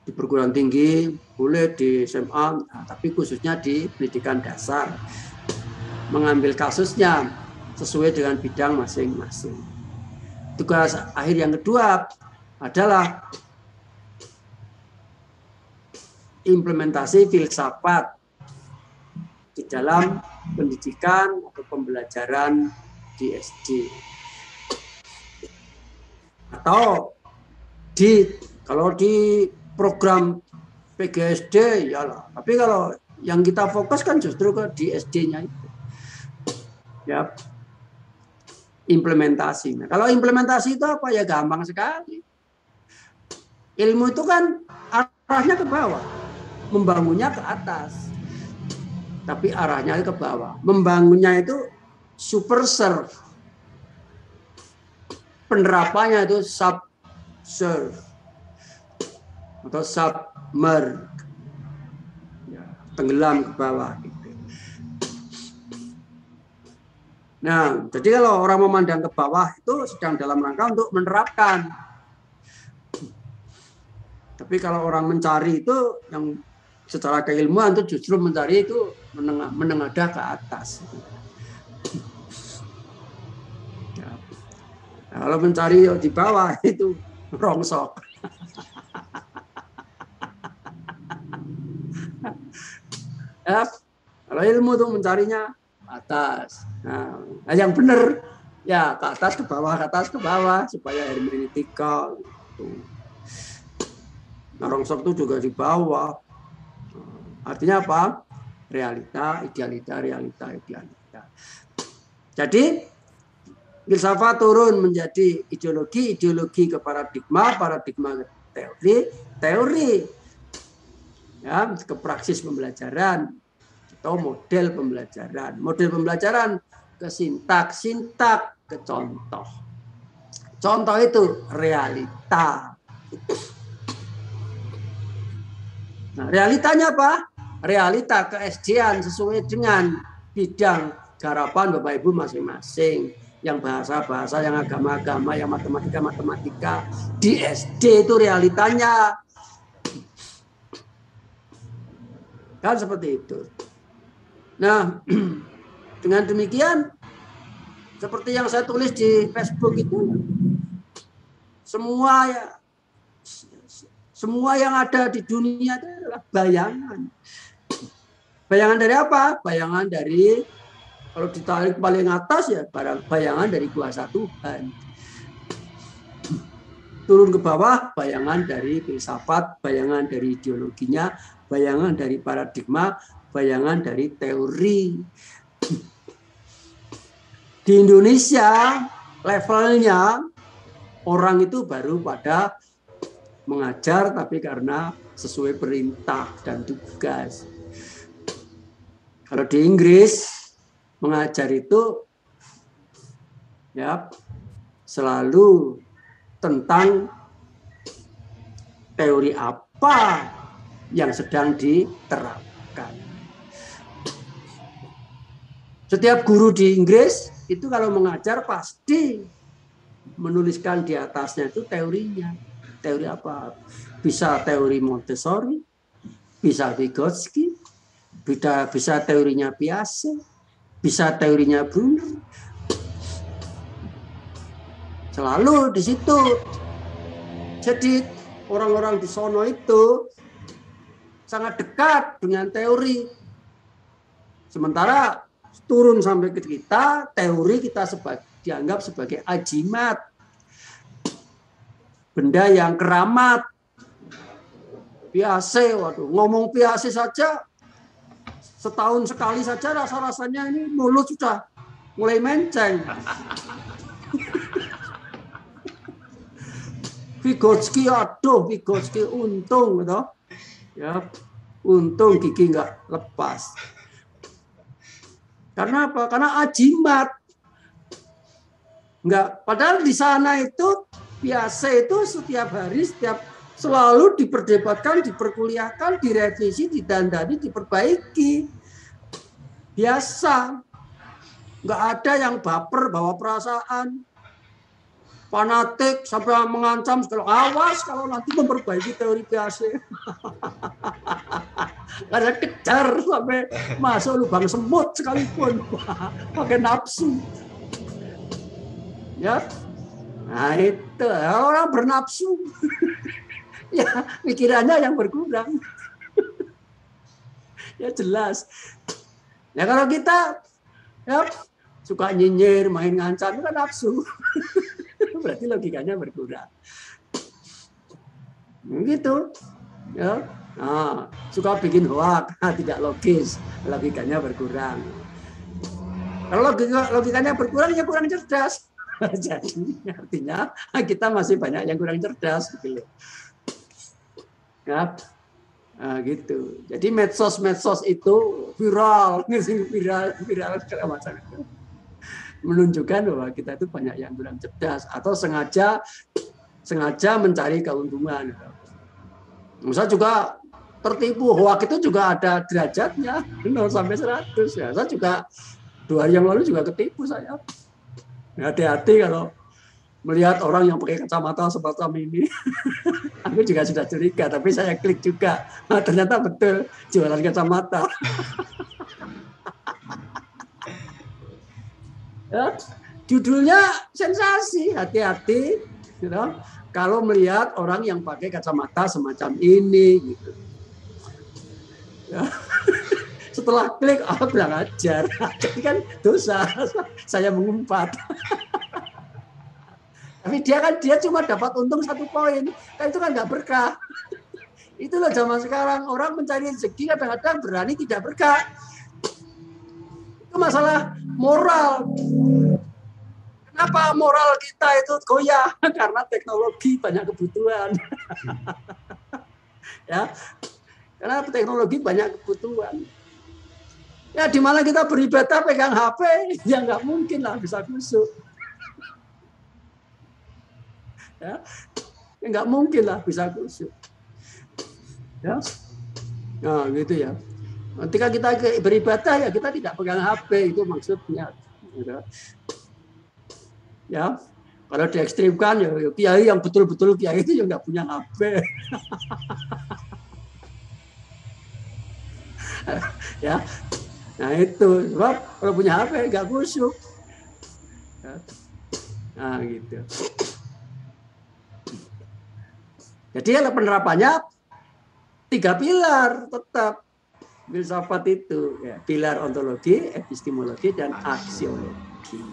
di perguruan tinggi, boleh di SMA, tapi khususnya di pendidikan dasar. Mengambil kasusnya sesuai dengan bidang masing-masing. Tugas akhir yang kedua adalah implementasi filsafat di dalam pendidikan atau pembelajaran di SD. Atau kalau di program PGSD iyalah, tapi kalau yang kita fokus kan justru ke di SD-nya itu. Ya. Implementasi. Nah, kalau implementasi itu apa ya, gampang sekali. Ilmu itu kan arahnya ke bawah, membangunnya ke atas. Tapi arahnya ke bawah. Membangunnya itu super serve. Penerapannya itu subserve atau submerge. Ya, tenggelam ke bawah. Nah, jadi kalau orang memandang ke bawah itu sedang dalam rangka untuk menerapkan. Tapi kalau orang mencari itu yang secara keilmuan itu justru mencari itu menengadah ke atas. Ya. Nah, kalau mencari di bawah itu rongsok. Ya, kalau ilmu itu mencarinya atas. Nah, yang benar ya ke atas ke bawah supaya hermeneutika gitu. Nah, rongsok itu juga di bawah. Artinya apa? Realita, idealita, realita, idealita. Jadi filsafat turun menjadi ideologi, ideologi ke paradigma, paradigma ke teori, teori ya ke praksis pembelajaran atau model pembelajaran ke sintak, sintak ke contoh. Contoh itu realita. Nah, realitanya apa? Realita ke-SD-an sesuai dengan bidang garapan Bapak Ibu masing-masing. Yang bahasa-bahasa, yang agama-agama, yang matematika-matematika. Di SD itu realitanya. Kan seperti itu. Nah, dengan demikian, seperti yang saya tulis di Facebook itu, semua yang ada di dunia itu adalah bayangan. Bayangan dari apa? Bayangan dari, kalau ditarik paling atas ya, bayangan dari kuasa Tuhan. Turun ke bawah, bayangan dari filsafat, bayangan dari ideologinya, bayangan dari paradigma, bayangan dari teori. Di Indonesia levelnya orang itu baru pada mengajar tapi karena sesuai perintah dan tugas. Kalau di Inggris mengajar itu ya selalu tentang teori apa yang sedang diterapkan. Setiap guru di Inggris itu kalau mengajar pasti menuliskan di atasnya itu teorinya. Teori apa? Bisa teori Montessori, bisa Vygotsky, bisa teorinya Piaget, bisa teorinya Brunner. Selalu di situ. Jadi orang-orang di sono itu sangat dekat dengan teori. Sementara turun sampai ke kita, teori kita dianggap sebagai ajimat. Benda yang keramat. Piaget, waduh, ngomong Piaget saja setahun sekali saja rasa-rasanya ini mulut sudah mulai menceng. Vygotsky, aduh, Vygotsky untung gitu. Ya, untung gigi nggak lepas. Karena apa? Karena ajimat. Enggak, padahal di sana itu Piaget itu setiap hari, selalu diperdebatkan, diperkuliahkan, direvisi, didandani, diperbaiki. Biasa. Enggak ada yang baper, bawa perasaan. Fanatik sampai mengancam kalau awas kalau nanti memperbaiki teori Piaget. Karena kejar sampai masuk lubang semut sekalipun pakai nafsu. Ya, nah itu orang bernafsu, ya pikirannya yang berkurang, ya jelas. Ya kalau kita ya suka nyinyir, main ngancam, itu kan nafsu, berarti logikanya berkurang. Gitu, ya. Nah, suka bikin hoak, tidak logis, logikanya berkurang. Kalau logikanya berkurang, ya kurang cerdas. Jadi artinya kita masih banyak yang kurang cerdas, gitu loh. Ya, nah, gitu. Jadi medsos itu viral segala macam itu menunjukkan bahwa kita itu banyak yang kurang cerdas atau sengaja mencari keuntungan. Saya juga tertipu, hoak itu juga ada derajatnya 0 sampai 100 ya. Saya juga 2 hari yang lalu juga ketipu saya. Hati-hati kalau melihat orang yang pakai kacamata semacam ini. Aku juga sudah curiga, tapi saya klik juga. Nah, ternyata betul jualan kacamata. Ya, judulnya sensasi, hati-hati, gitu. Kalau melihat orang yang pakai kacamata semacam ini, gitu. Ya. Setelah klik, bilang ajar. Jadi kan dosa, saya mengumpat. Tapi dia cuma dapat untung 1 poin, kan itu kan nggak berkah. Itulah zaman sekarang orang mencari rezeki kadang-kadang berani tidak berkah. Itu masalah moral. Kenapa moral kita itu goyah? Karena teknologi banyak kebutuhan. Ya, karena teknologi banyak kebutuhan. Ya, di mana kita beribadah pegang HP, ya nggak mungkin lah bisa khusyuk. Ya, nggak mungkin lah bisa khusyuk. Ya, nah gitu ya. Ketika kita beribadah ya kita tidak pegang HP, itu maksudnya. Ya, kalau diekstrimkan ya kiai yang betul-betul kiai itu yang nggak punya HP. Ya, nah itu sebab kalau punya HP nggak khusyuk. Ya. Nah gitu. Jadi kalau penerapannya 3 pilar tetap filsafat itu, ya, pilar ontologi, epistemologi, dan aksiologi.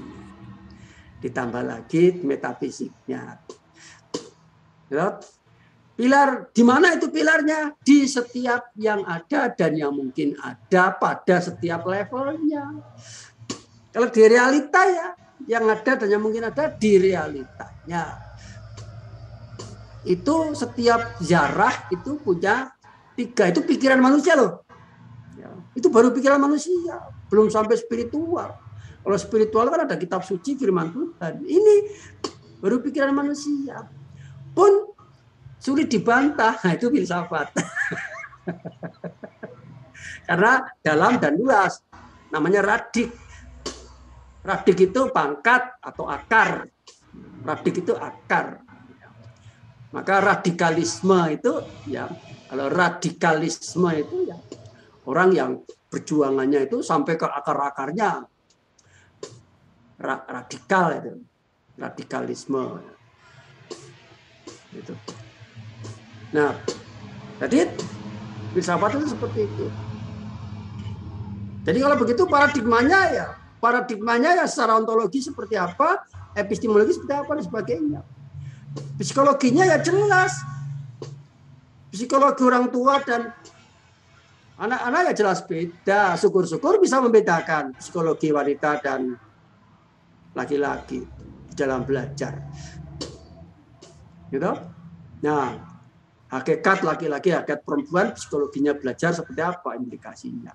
Ditambah lagi metafisiknya. Ya. Pilar, di mana itu pilarnya? Di setiap yang ada dan yang mungkin ada pada setiap levelnya. Kalau di realita ya, yang ada dan yang mungkin ada di realitanya. Itu setiap zarah itu punya 3, itu pikiran manusia loh. Ya, itu baru pikiran manusia, belum sampai spiritual. Kalau spiritual kan ada kitab suci, firman Tuhan. Ini baru pikiran manusia. Pun sulit dibantah, nah itu filsafat. Karena dalam dan luas, namanya radik. Radik itu pangkat atau akar. Radik itu akar. Maka radikalisme itu ya, kalau radikalisme itu ya orang yang perjuangannya itu sampai ke akar-akarnya. Radikal itu, radikalisme. Gitu. Nah, jadi filsafat itu seperti itu. Jadi kalau begitu paradigmanya ya secara ontologi seperti apa, epistemologi seperti apa dan sebagainya. Psikologinya ya jelas. Psikologi orang tua dan anak-anak ya jelas beda. Syukur-syukur bisa membedakan psikologi wanita dan laki-laki dalam belajar. Gitu? Nah, hakikat laki-laki, hakikat perempuan, psikologinya belajar seperti apa implikasinya.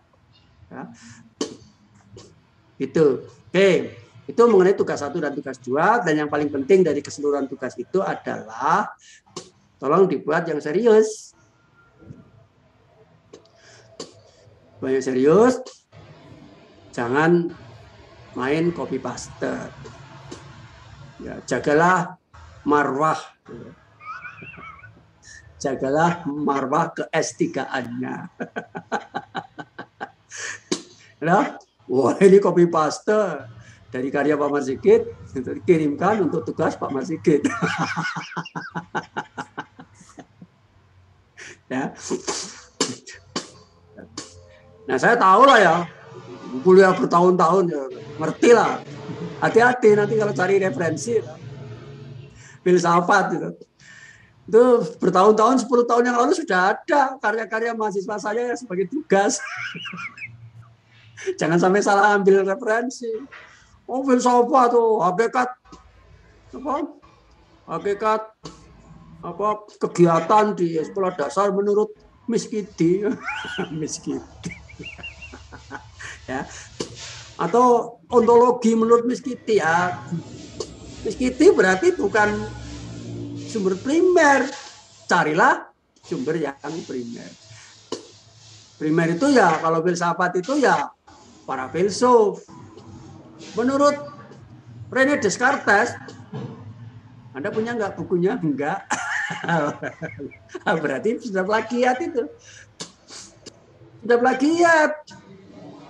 Ya. Itu. Oke. Itu mengenai tugas 1 dan tugas 2. Dan yang paling penting dari keseluruhan tugas itu adalah tolong dibuat yang serius. Buat yang serius. Jangan main copy paste. Ya, jagalah marwah. Jagalah marwah ke S3-annya. Nah, wah ini copy paste dari karya Pak Marsikit kirimkan untuk tugas Pak Marsikit. Ya. Nah, saya tahu lah ya, kuliah bertahun-tahun ya, ngerti lah. Hati-hati nanti kalau cari referensi, filsafat gitu. Itu bertahun-tahun, 10 tahun yang lalu sudah ada karya-karya mahasiswa saya sebagai tugas. Jangan sampai salah ambil referensi. Oh, filsafat tuh, hakikat kegiatan di sekolah dasar menurut Miss Kitty. Miss Kitty. Ya. Atau ontologi menurut Miss Kitty ya. Miss Kitty berarti bukan sumber primer. Carilah sumber yang primer. Primer itu ya kalau filsafat itu ya para filsuf. Menurut René Descartes, Anda punya nggak bukunya? Enggak. Berarti sudah plagiat itu. Sudah plagiat.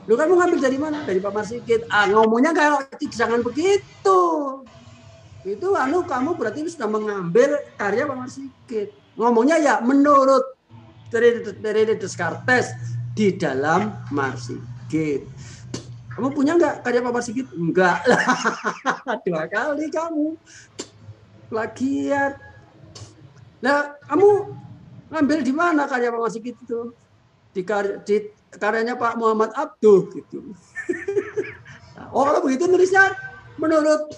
Lu kan mau ngambil dari mana? Dari Pak Marsikit. Ngomongnya kayak jangan begitu. Itu kamu berarti sudah mengambil karya Pak Marsikit. Ngomongnya ya menurut René Descartes di dalam Marsikit. Kamu punya nggak karya Pak Marsikit? Enggak. 2 kali kamu plagiat. Nah, kamu ngambil di mana karya Pak Marsikit itu? Di karyanya Pak Muhammad Abduh gitu. Oh, kalau begitu nulisnya menurut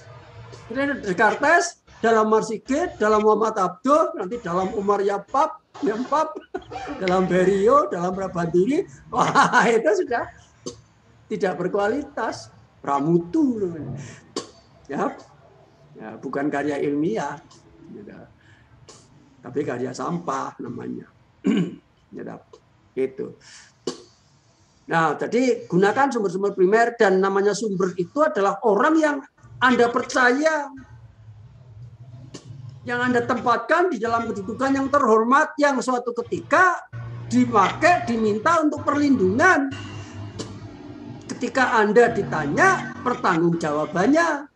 René Descartes dalam Marsikit, dalam Muhammad Abduh, nanti dalam Umar Yapap, dalam Berio, dalam Prabandiri. Wah, itu sudah tidak berkualitas, pramutu ya, bukan karya ilmiah, tapi karya sampah namanya. Gitu. Nah, jadi gunakan sumber-sumber primer dan namanya sumber itu adalah orang yang Anda percaya, yang Anda tempatkan di dalam kedudukan yang terhormat, yang suatu ketika diminta untuk perlindungan. Ketika Anda ditanya, pertanggungjawabannya.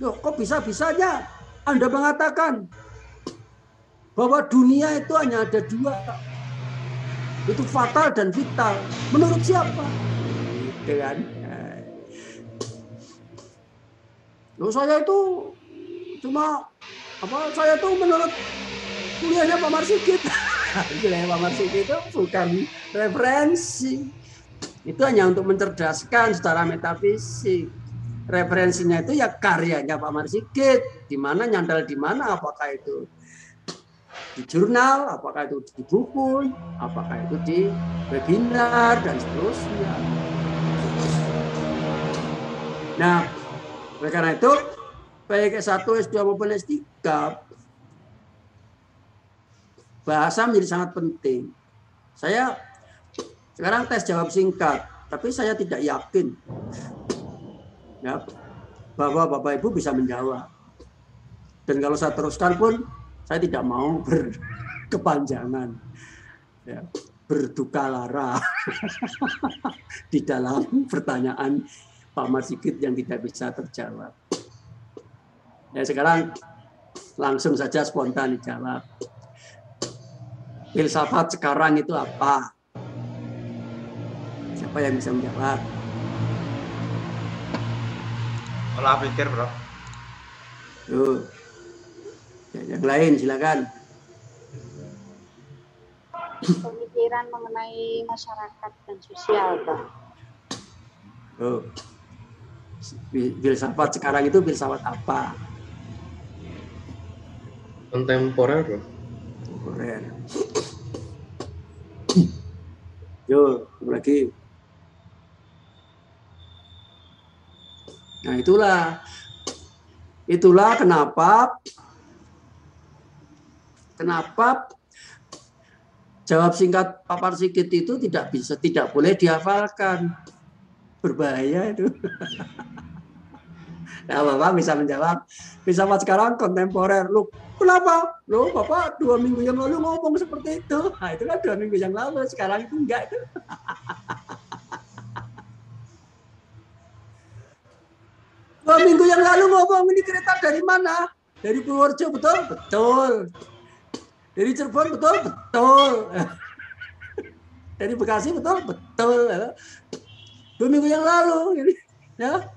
Loh, kok bisa-bisanya Anda mengatakan bahwa dunia itu hanya ada 2. Itu fatal dan vital. Menurut siapa? Gitu kan. Loh, saya itu saya itu menurut kuliahnya Pak Marsikit. Kuliahnya Pak Marsikit itu bukan referensi. Itu hanya untuk mencerdaskan secara metafisik. Referensinya itu ya karyanya Pak Marsikit. Di mana nyandal di mana, apakah itu di jurnal, apakah itu di buku, apakah itu di webinar dan seterusnya. Nah, oleh karena itu baik S1, S2 maupun S3 bahasa menjadi sangat penting. Saya sekarang tes jawab singkat, tapi saya tidak yakin ya, bahwa Bapak Ibu bisa menjawab. Dan kalau saya teruskan pun, saya tidak mau berkepanjangan, ya, berduka lara di dalam pertanyaan Pak Marsikit yang tidak bisa terjawab. Ya, sekarang langsung saja spontan dijawab. Filsafat sekarang itu apa? Siapa yang bisa menjawab? Olah pikir, Bro. Tuh. Ya, yang lain silakan. Pemikiran mengenai masyarakat dan sosial, Bro. Oh. Filsafat sekarang itu filsafat apa? Kontemporer, Bro. Kontemporer. Yo, lagi. Nah, itulah kenapa jawab singkat Pak Marsikit itu tidak boleh dihafalkan. Berbahaya itu. Nah, Bapak bisa menjawab, filsafat sekarang kontemporer. Loh, kenapa? Loh, Bapak 2 minggu yang lalu ngomong seperti itu. Nah, itu kan 2 minggu yang lalu, sekarang itu enggak itu. 2 minggu yang lalu ngomong ini kereta dari mana? Dari Purworejo, betul? Betul. Dari Cirebon, betul? Betul. Dari Bekasi, betul? Betul. 2 minggu yang lalu. Ya.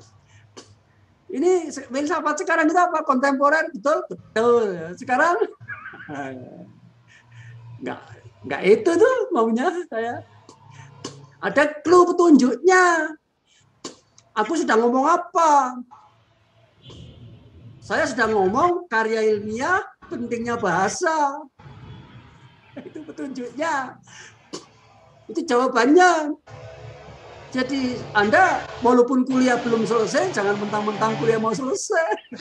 Ini filsafat sekarang itu apa? Kontemporer, betul? Betul. Sekarang enggak itu tuh maunya saya. Ada clue petunjuknya. Aku sedang ngomong apa? Saya sedang ngomong karya ilmiah, pentingnya bahasa. Itu petunjuknya. Itu jawabannya. Jadi Anda walaupun kuliah belum selesai, jangan mentang-mentang kuliah mau selesai.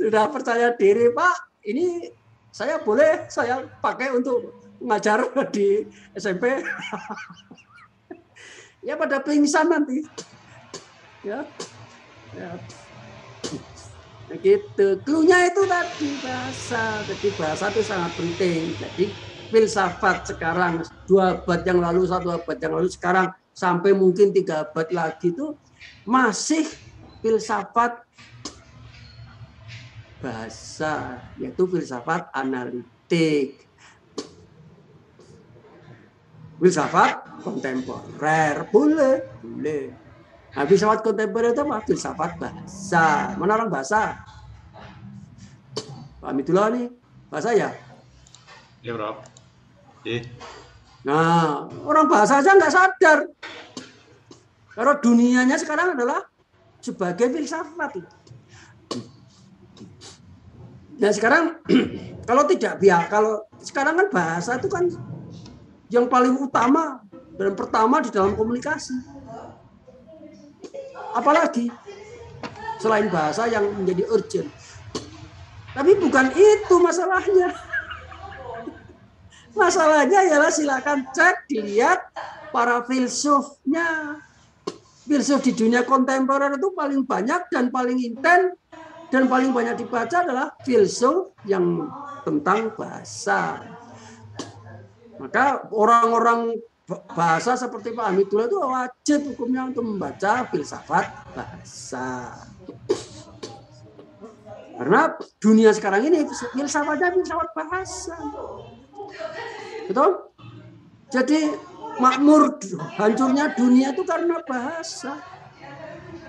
Sudah percaya diri, Pak. Ini saya pakai untuk mengajar di SMP. Ya pada pingsan nanti. Ya. Gitu. Cluenya itu tadi bahasa. Jadi bahasa itu sangat penting. Jadi filsafat sekarang 2 abad yang lalu, 1 abad yang lalu, sekarang sampai mungkin 3 abad lagi itu masih filsafat bahasa, yaitu filsafat analitik. Filsafat kontemporer boleh. Nah, filsafat kontemporer itu apa? Filsafat bahasa. Mana orang bahasa? Pak Midullah nih, bahasa ya? Iya, Prof. Nah, orang bahasa aja nggak sadar. Karena dunianya sekarang adalah sebagai filsafat. Nah sekarang kalau sekarang kan bahasa itu kan yang paling utama dan pertama di dalam komunikasi. Apalagi selain bahasa yang menjadi urgent. Tapi bukan itu masalahnya. Masalahnya ialah silakan cek, dilihat para filsufnya. Filsuf di dunia kontemporer itu paling banyak dan paling intens dan paling banyak dibaca adalah filsuf yang tentang bahasa. Maka orang-orang bahasa seperti Pak Hamidullah itu wajib hukumnya untuk membaca filsafat bahasa. Karena dunia sekarang ini filsafatnya filsafat bahasa. Betul? Jadi makmur hancurnya dunia itu karena bahasa.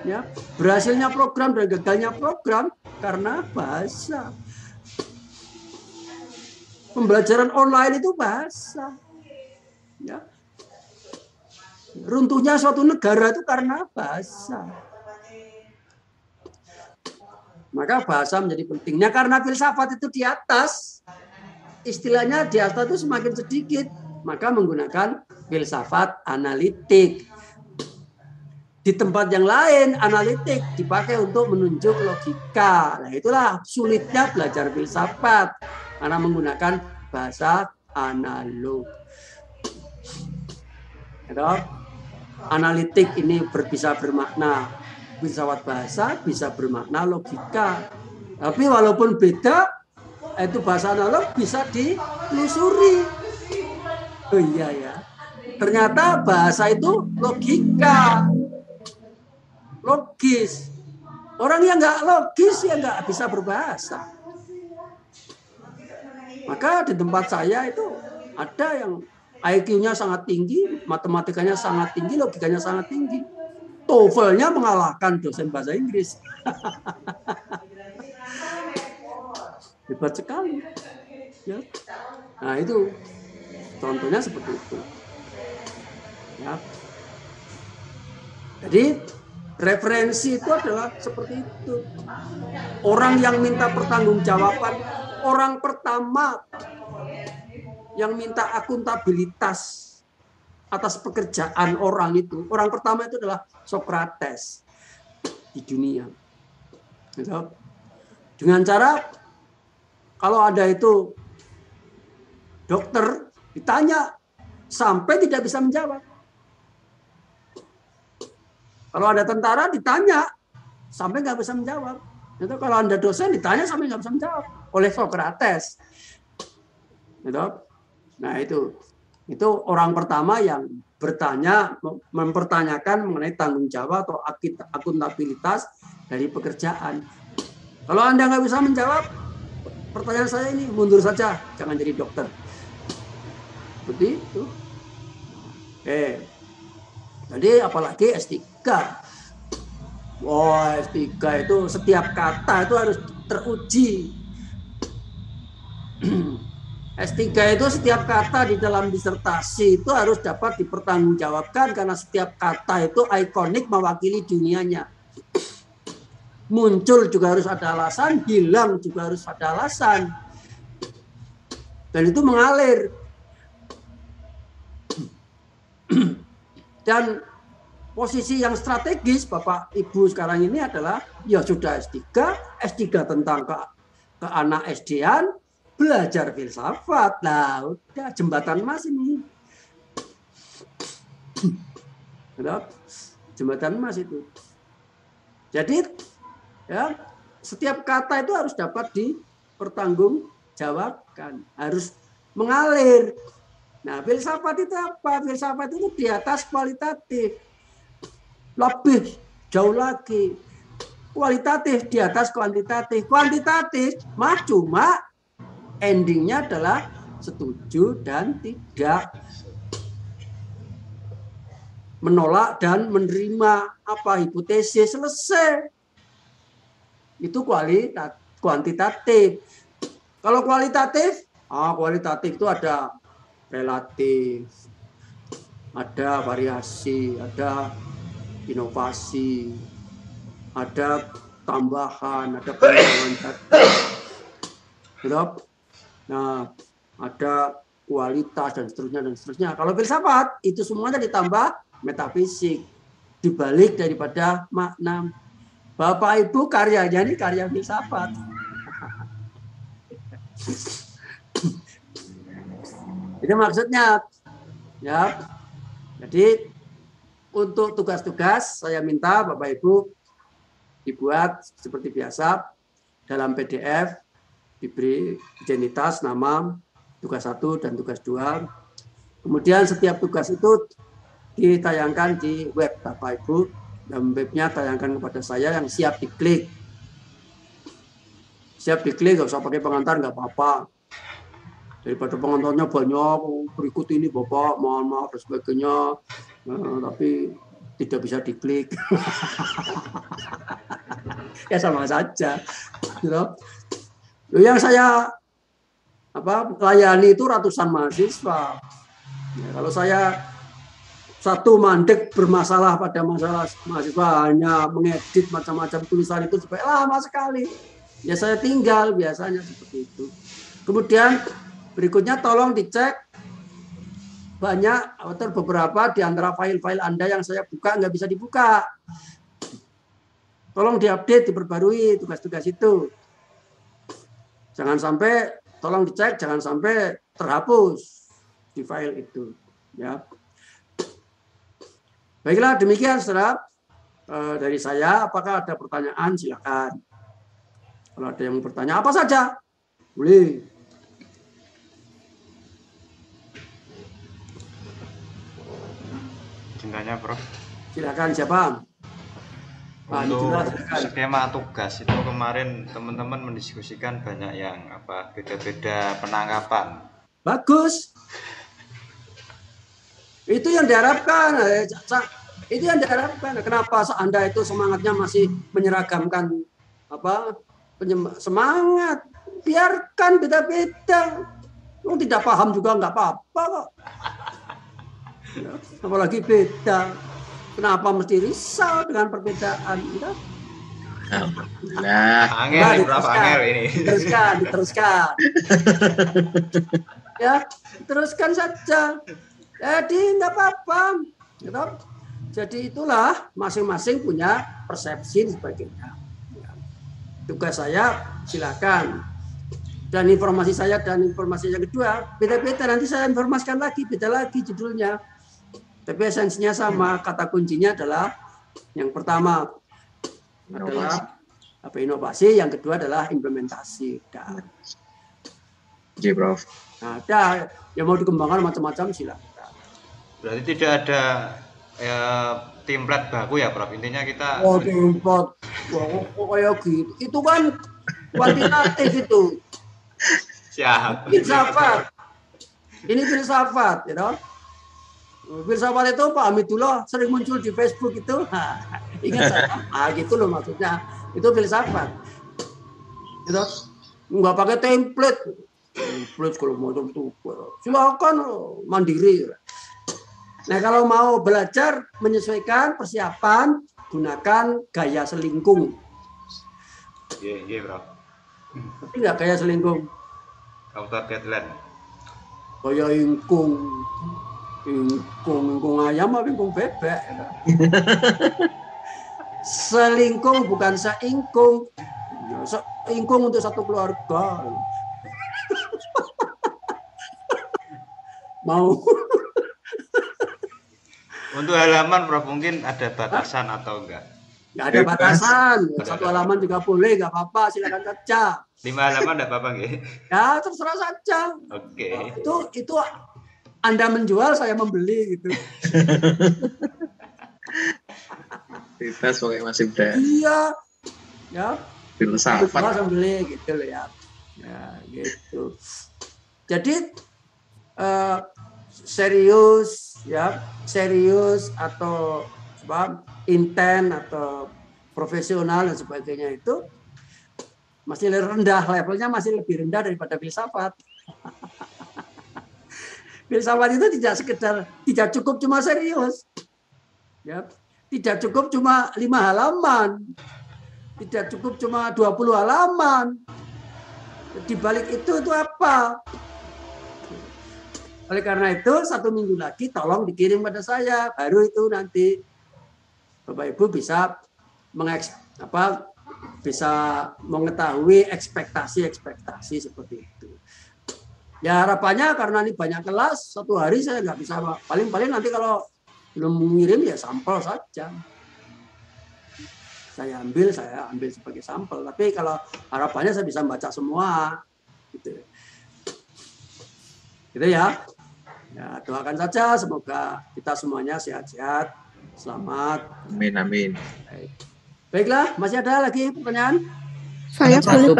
Ya, berhasilnya program dan gagalnya program karena bahasa. Pembelajaran online itu bahasa. Ya. Runtuhnya suatu negara itu karena bahasa. Maka bahasa menjadi pentingnya karena filsafat itu di atas. Istilahnya di atas itu semakin sedikit, maka menggunakan filsafat analitik. Di tempat yang lain, analitik dipakai untuk menunjuk logika. Nah, itulah sulitnya belajar filsafat karena menggunakan bahasa analog. Analitik ini bisa bermakna filsafat bahasa, bisa bermakna logika. Tapi walaupun beda, itu bahasa analog bisa ditelusuri. Oh iya ya. Ternyata bahasa itu logika. Logis. Orang yang nggak logis ya nggak bisa berbahasa. Maka di tempat saya itu ada yang IQ-nya sangat tinggi, matematikanya sangat tinggi, logikanya sangat tinggi. TOEFL-nya mengalahkan dosen bahasa Inggris. Hebat sekali. Ya. Nah itu contohnya seperti itu. Ya. Jadi referensi itu adalah seperti itu. Orang yang minta pertanggungjawaban, orang pertama yang minta akuntabilitas atas pekerjaan orang itu, orang pertama itu adalah Sokrates di dunia. Dengan cara kalau ada itu dokter ditanya sampai tidak bisa menjawab. Kalau ada tentara ditanya sampai nggak bisa menjawab. Itu kalau Anda dosen ditanya sampai nggak bisa menjawab oleh Sokrates. Gitu. Nah itu. Itu orang pertama yang mempertanyakan mengenai tanggung jawab atau akuntabilitas dari pekerjaan. Kalau Anda nggak bisa menjawab pertanyaan saya ini, mundur saja, jangan jadi dokter. Seperti itu. Oke. Jadi apalagi S3. Wah, S3 itu setiap kata itu harus teruji. S3 itu setiap kata di dalam disertasi itu harus dapat dipertanggungjawabkan karena setiap kata itu ikonik mewakili dunianya. Muncul juga harus ada alasan, hilang juga harus ada alasan. Dan itu mengalir. Dan posisi yang strategis Bapak Ibu sekarang ini adalah ya sudah S3 tentang ke anak SD-an, belajar filsafat. Nah, udah jembatan emas ini. Jembatan emas itu. Jadi ya, setiap kata itu harus dapat dipertanggungjawabkan, harus mengalir. Nah, filsafat itu apa? Filsafat itu di atas kualitatif. Lebih jauh lagi. Kualitatif di atas kuantitatif. Kuantitatif mah cuma endingnya adalah setuju dan tidak. Menolak dan menerima apa hipotesis, selesai. Itu kuantitatif. Kalau kualitatif itu ada relatif, ada variasi, ada inovasi, ada tambahan, ada pengembangan data. Nah, ada kualitas dan seterusnya. Kalau filsafat itu semuanya ditambah metafisik, dibalik daripada makna. Bapak Ibu karyanya ini karya filsafat. Itu maksudnya, ya. Jadi untuk tugas-tugas saya minta Bapak Ibu dibuat seperti biasa dalam PDF, diberi identitas, nama, tugas 1 dan tugas 2. Kemudian setiap tugas itu ditayangkan di web Bapak Ibu, dan webnya tayangkan kepada saya yang siap diklik. Siap diklik, nggak usah pakai pengantar, nggak apa-apa. Daripada penontonnya banyak, berikut ini Bapak, mohon maaf dan sebagainya, tapi tidak bisa diklik. Ya sama saja. Yang saya layani itu ratusan mahasiswa. Ya, kalau saya satu mandek bermasalah pada masalah mahasiswa hanya mengedit macam-macam tulisan itu supaya lama sekali. Ya saya tinggal biasanya seperti itu. Kemudian berikutnya tolong dicek banyak atau beberapa di antara file-file Anda yang saya buka nggak bisa dibuka. Tolong diupdate, diperbarui tugas-tugas itu. Jangan sampai, tolong dicek, jangan sampai terhapus di file itu. Ya. Baiklah, demikian saudara dari saya. Apakah ada pertanyaan? Silakan. Kalau ada yang bertanya apa saja, boleh. Cintanya, Prof. Silakan siapa? Untuk skema tugas itu kemarin teman-teman mendiskusikan banyak yang beda-beda penangkapan. Bagus. Itu yang diharapkan. Itu yang diharapkan. Kenapa Anda itu semangatnya masih menyeragamkan semangat? Biarkan beda-beda. Tidak paham juga nggak apa-apa kok. Ya, apalagi beda. Kenapa mesti risau dengan perbedaan? Nah, angel berapa angel ini? Diteruskan. Ya, teruskan saja. Jadi nggak apa-apa. Gitu. Jadi itulah masing-masing punya persepsi dan sebagainya. Ya. Tugas saya silakan. Dan informasi saya dan informasi yang kedua beda-beda. Nanti saya informasikan lagi, beda lagi judulnya. Tapi esensinya sama, kata kuncinya adalah yang pertama adalah inovasi, yang kedua adalah implementasi. Oke, Prof. Nah, yang mau dikembangkan macam-macam silakan. Berarti tidak ada template baku ya, Prof. Intinya kita template. Kayak gitu. Itu kan kuantitatif itu. Siap. Filsafat. Ini filsafat, you know. Filsafat itu Pak Hamidullah sering muncul di Facebook itu. Ingat saya? Gitu loh maksudnya. Itu filsafat. Gitu. Nggak pakai template. Template kalau mau itu silakan mandiri. Nah, kalau mau belajar menyesuaikan persiapan, gunakan gaya selingkung. Iya, Bro. Tapi nggak gaya selingkung. Counter deadline. Gaya ingkung ayam apa ingkung bebek. Selingkung bukan seingkung. Seingkung untuk satu keluarga. Mau. Untuk halaman, Prof, mungkin ada batasan atau enggak? Nggak ada batasan. Satu halaman juga boleh, nggak apa-apa. Silakan saja. 5 halaman enggak apa-apa, nggih? Ya, terserah saja. Oke. Itu Anda menjual, saya membeli gitu. Bebas pokoknya masih udah. Iya. Ya. Filsafat. Saya beli gitu loh ya. Ya, gitu. Jadi serius atau intent atau profesional dan sebagainya itu masih rendah, levelnya masih lebih rendah daripada filsafat. Filsafat itu tidak cukup cuma serius, ya, tidak cukup cuma 5 halaman, tidak cukup cuma 20 halaman. Di balik itu apa? Oleh karena itu 1 minggu lagi tolong dikirim pada saya, baru itu nanti Bapak Ibu bisa bisa mengetahui ekspektasi seperti itu. Ya harapannya karena ini banyak kelas, 1 hari saya nggak bisa, paling nanti kalau belum mengirim ya sampel saja. Saya ambil sebagai sampel. Tapi kalau harapannya saya bisa baca semua, gitu. Gitu ya. Ya, doakan saja semoga kita semuanya sehat-sehat, selamat. Amin, amin. Baiklah, masih ada lagi pertanyaan? Saya boleh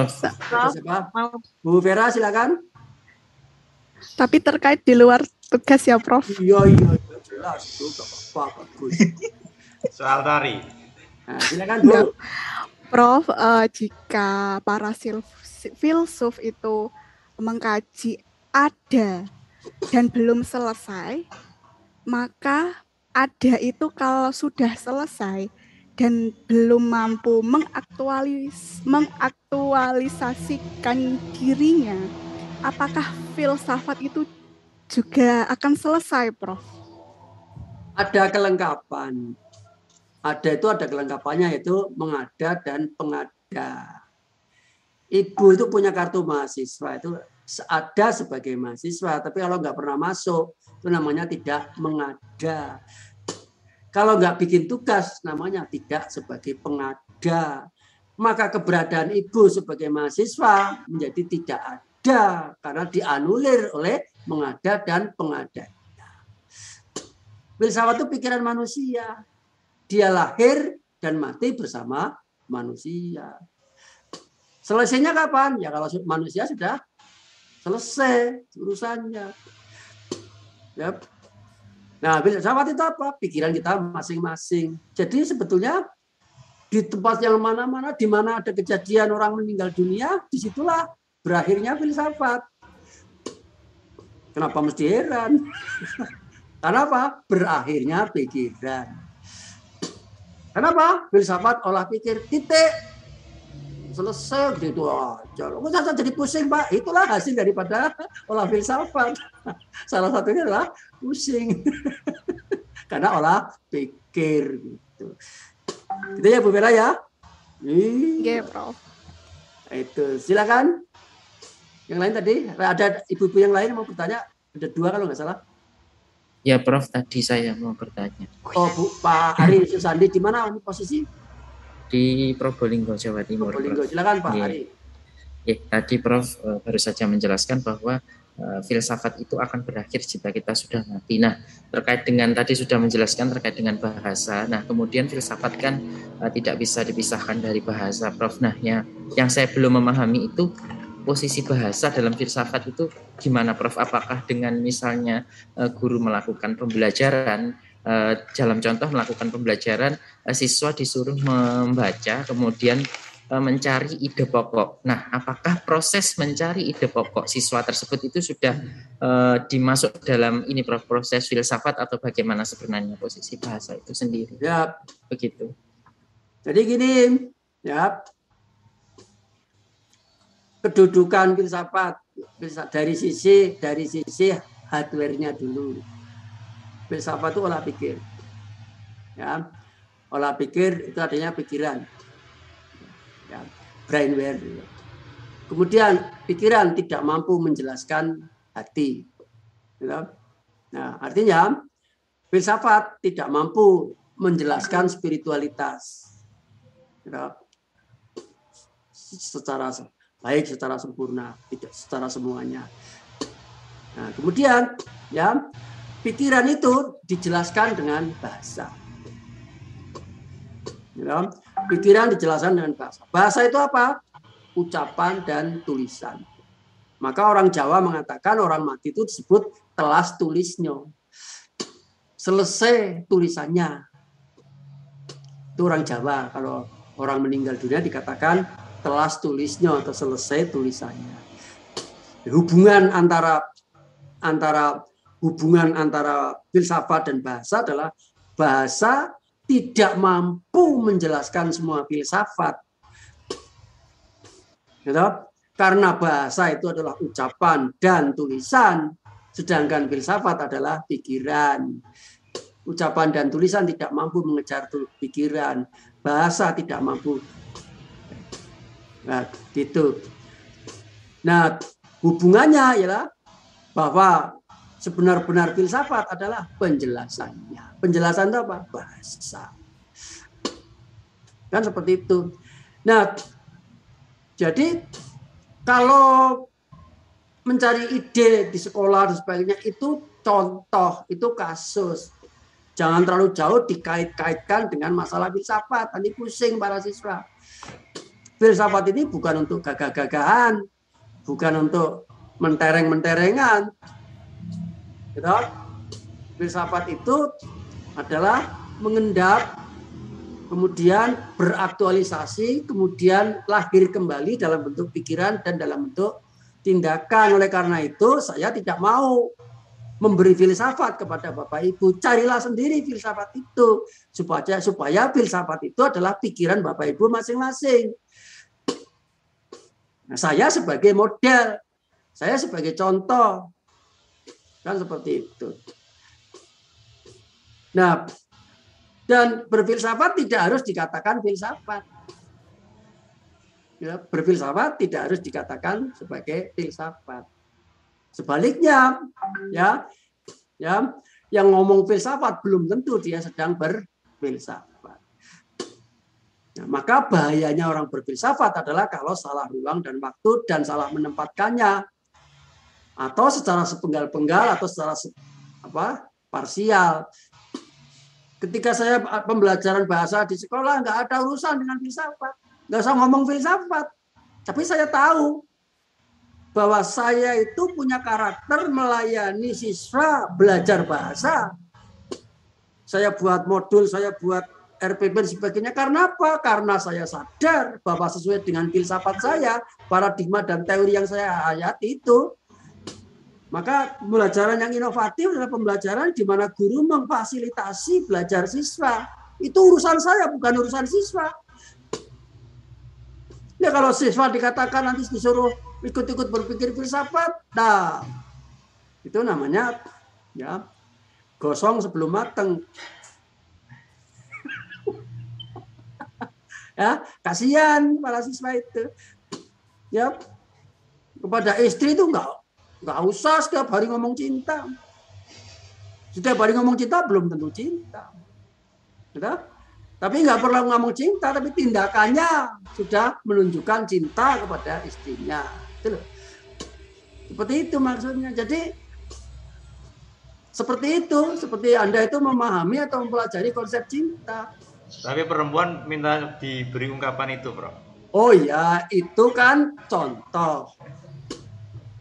Siapa? Bu Vera, silakan. tapi terkait di luar tugas ya, Prof. Iya, jelas. Itu gak apa-apa, bagus. Soal tari. Nah, silakan, Bu. Prof, jika para filsuf itu mengkaji ada dan belum selesai, maka ada itu kalau sudah selesai dan belum mampu mengaktualisasikan dirinya, apakah filsafat itu juga akan selesai, Prof? Ada kelengkapan. Ada kelengkapannya, yaitu mengada dan pengada. Ibu itu punya kartu mahasiswa, itu ada sebagai mahasiswa, tapi kalau nggak pernah masuk, itu namanya tidak mengada. Kalau nggak bikin tugas, namanya tidak sebagai pengada. Maka keberadaan ibu sebagai mahasiswa menjadi tidak ada, karena dianulir oleh mengada dan pengada. Filsafat itu pikiran manusia. Dia lahir dan mati bersama manusia. Selesainya kapan? Ya kalau manusia sudah selesai urusannya. Ya. Nah, filsafat itu apa? Pikiran kita masing-masing. Jadi sebetulnya di tempat yang mana-mana, di mana ada kejadian orang meninggal dunia, disitulah berakhirnya filsafat. Kenapa mesti heran? Karena apa? Berakhirnya pikiran. Kenapa? Filsafat olah pikir, titik. Selesai gitu aja. Kok saya jadi pusing, Pak? Itulah hasil daripada olah filsafat. Salah satunya adalah pusing. Karena olah pikir gitu. Itu ya Bu Vera ya? Iya, Prof. Itu silakan. Yang lain tadi ada ibu-ibu yang lain mau bertanya? Ada 2 kalau nggak salah. Ya, Prof, tadi saya mau bertanya. Oh, Bu, Pak Ari Susandi, di mana posisi? Di Probolinggo, Jawa Timur. Probolinggo, Prof. silakan Pak Ya. Ari. Ya, tadi Prof baru saja menjelaskan bahwa filsafat itu akan berakhir jika kita sudah mati. Nah, terkait dengan tadi sudah menjelaskan terkait dengan bahasa. Nah, kemudian filsafat kan tidak bisa dipisahkan dari bahasa, Prof. Nah, yang saya belum memahami itu posisi bahasa dalam filsafat itu gimana, Prof? Apakah dengan misalnya guru melakukan pembelajaran, dalam contoh melakukan pembelajaran, siswa disuruh membaca, kemudian mencari ide pokok. Nah, apakah proses mencari ide pokok siswa tersebut itu sudah dimasuk dalam ini, Prof, proses filsafat, atau bagaimana sebenarnya posisi bahasa itu sendiri? Ya, begitu. Jadi gini, ya, kedudukan filsafat dari sisi hardware-nya dulu. Filsafat itu olah pikir. Ya, olah pikir itu artinya pikiran. Ya, brainware. Kemudian pikiran tidak mampu menjelaskan hati. Ya. Nah, artinya filsafat tidak mampu menjelaskan spiritualitas. Ya. Secara baik, secara sempurna, tidak secara semuanya. Nah, kemudian ya, pikiran itu dijelaskan dengan bahasa. Ya, pikiran dijelaskan dengan bahasa. Bahasa itu apa? Ucapan dan tulisan. Maka orang Jawa mengatakan orang mati itu disebut telas tulisnya. Selesai tulisannya. Itu orang Jawa. Kalau orang meninggal dunia dikatakan telas tulisnya atau selesai tulisannya. Hubungan antara filsafat dan bahasa adalah bahasa tidak mampu menjelaskan semua filsafat. Gitu? Karena bahasa itu adalah ucapan dan tulisan, sedangkan filsafat adalah pikiran. Ucapan dan tulisan tidak mampu mengejar pikiran, bahasa tidak mampu. Nah, gitu. Nah, hubungannya ialah bahwa sebenar-benar filsafat adalah penjelasannya. Penjelasan itu apa? Bahasa. Kan seperti itu. Nah, jadi kalau mencari ide di sekolah dan sebagainya itu contoh, itu kasus. Jangan terlalu jauh dikait-kaitkan dengan masalah filsafat. Nanti pusing para siswa. Filsafat ini bukan untuk gagah-gagahan, bukan untuk mentereng-menterengan. Gitu? Filsafat itu adalah mengendap, kemudian beraktualisasi, kemudian lahir kembali dalam bentuk pikiran dan dalam bentuk tindakan. Oleh karena itu, saya tidak mau memberi filsafat kepada Bapak Ibu. Carilah sendiri filsafat itu supaya filsafat itu adalah pikiran Bapak Ibu masing-masing. Nah, saya sebagai model, saya sebagai contoh, kan seperti itu. Nah, dan berfilsafat tidak harus dikatakan filsafat. Ya, berfilsafat tidak harus dikatakan sebagai filsafat. Sebaliknya, ya, yang ngomong filsafat belum tentu dia sedang berfilsafat. Nah, maka bahayanya orang berfilsafat adalah kalau salah ruang dan waktu dan salah menempatkannya, atau secara sepenggal-penggal atau secara parsial. Ketika saya pembelajaran bahasa di sekolah nggak ada urusan dengan filsafat, nggak usah ngomong filsafat, tapi saya tahu bahwa saya itu punya karakter melayani siswa belajar bahasa. Saya buat modul, saya buat RPP dan sebagainya. Karena apa? Karena saya sadar bahwa sesuai dengan filsafat saya, paradigma dan teori yang saya hayati itu, maka pembelajaran yang inovatif adalah pembelajaran di mana guru memfasilitasi belajar siswa. Itu urusan saya, bukan urusan siswa. Ya kalau siswa dikatakan nanti disuruh ikut-ikut berpikir filsafat, nah itu namanya ya gosong sebelum mateng. Ya, kasihan para siswa itu. Ya, kepada istri itu enggak usah setiap hari ngomong cinta. Setiap hari ngomong cinta belum tentu cinta. Gitu? Tapi nggak perlu ngomong cinta, tapi tindakannya sudah menunjukkan cinta kepada istrinya. Itu loh. Seperti itu maksudnya. Jadi seperti Anda itu memahami atau mempelajari konsep cinta. Tapi perempuan minta diberi ungkapan itu, Bro. Oh ya, itu kan contoh.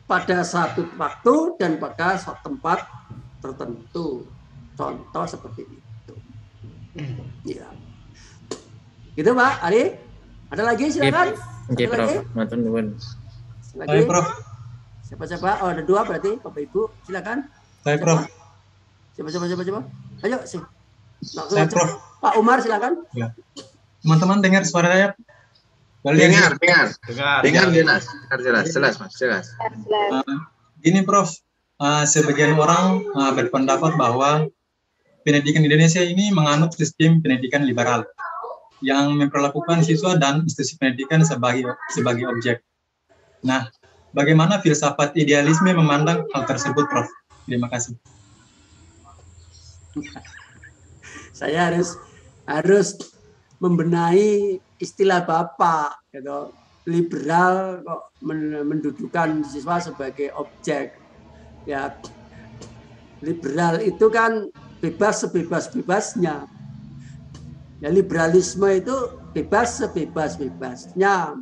Pada satu waktu dan pada satu tempat tertentu. Contoh seperti itu. Ya. Gitu Pak Ali. Ada lagi silakan. Oke, Ada lagi? Prof. Matur nuwun. Lagi? Prof. Siapa? Oh, ada 2 berarti, Bapak Ibu. Silakan. Saya Prof. Coba. Ayo sih. Langsung Saya aja. Prof. Pak Umar silakan. Ya. Teman-teman dengar suara saya? Dengar. Dengar. Dengar jelas, Mas, jelas. Gini Prof, sebagian orang berpendapat bahwa pendidikan Indonesia ini menganut sistem pendidikan liberal yang memperlakukan siswa dan institusi pendidikan sebagai objek. Nah, bagaimana filsafat idealisme memandang hal tersebut, Prof? Terima kasih. Saya harus membenahi istilah Bapak, gitu. Liberal kok mendudukan siswa sebagai objek. Ya, liberal itu kan bebas sebebas-bebasnya. Ya, liberalisme itu bebas sebebas-bebasnya.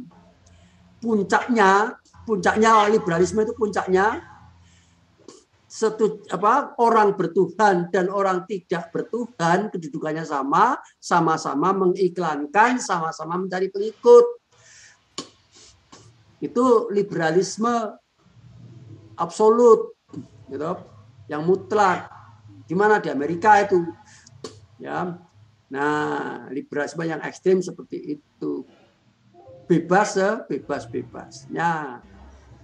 Puncaknya liberalisme itu puncaknya orang bertuhan dan orang tidak bertuhan kedudukannya sama-sama mengiklankan, sama-sama mencari pengikut. Itu liberalisme absolut, gitu, yang mutlak. Gimana di Amerika itu, ya. Nah, liberalisme yang ekstrim seperti itu, bebas sebebas-bebasnya.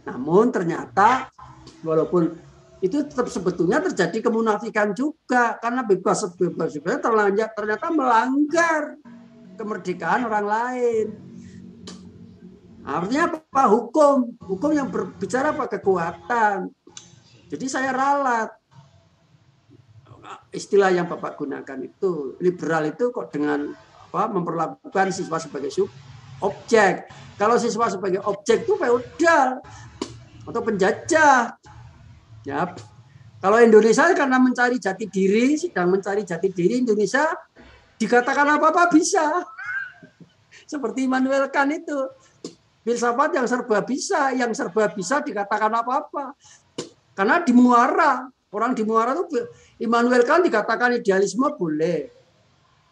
Namun ternyata walaupun itu tetap sebetulnya terjadi kemunafikan juga, karena bebas sebebas-bebasnya ternyata melanggar kemerdekaan orang lain. Artinya apa? Hukum yang berbicara apa? Kekuatan. Jadi saya ralat istilah yang Bapak gunakan itu, liberal itu kok dengan memperlakukan siswa sebagai objek. Kalau siswa sebagai objek itu feodal atau penjajah. Ya. Kalau Indonesia karena mencari jati diri, sedang mencari jati diri, Indonesia dikatakan apa-apa bisa. Seperti Immanuel Kant itu. Filsafat yang serba bisa dikatakan apa-apa. Karena di Muara, orang di Muara itu Immanuel Kant dikatakan idealisme boleh,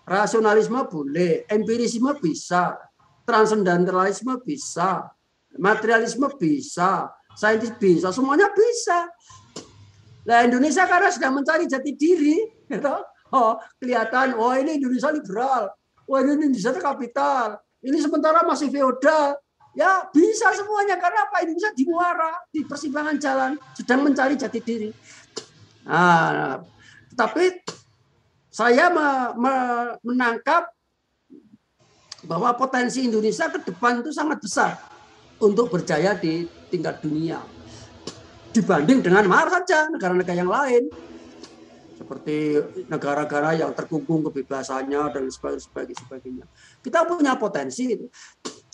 rasionalisme boleh, empirisme bisa, transendentalisme bisa, materialisme bisa, saintis bisa, semuanya bisa. Nah, Indonesia karena sedang mencari jati diri, gitu. Kelihatan, ini Indonesia liberal, ini Indonesia kapital, ini sementara masih feodal. Ya bisa semuanya, karena apa? Indonesia di muara, di persimpangan jalan, sedang mencari jati diri. Nah, tapi saya menangkap bahwa potensi Indonesia ke depan itu sangat besar untuk berjaya di tingkat dunia. Dibanding dengan mana saja negara-negara yang lain. Seperti negara-negara yang terkungkung kebebasannya dan sebagainya. Kita punya potensi itu.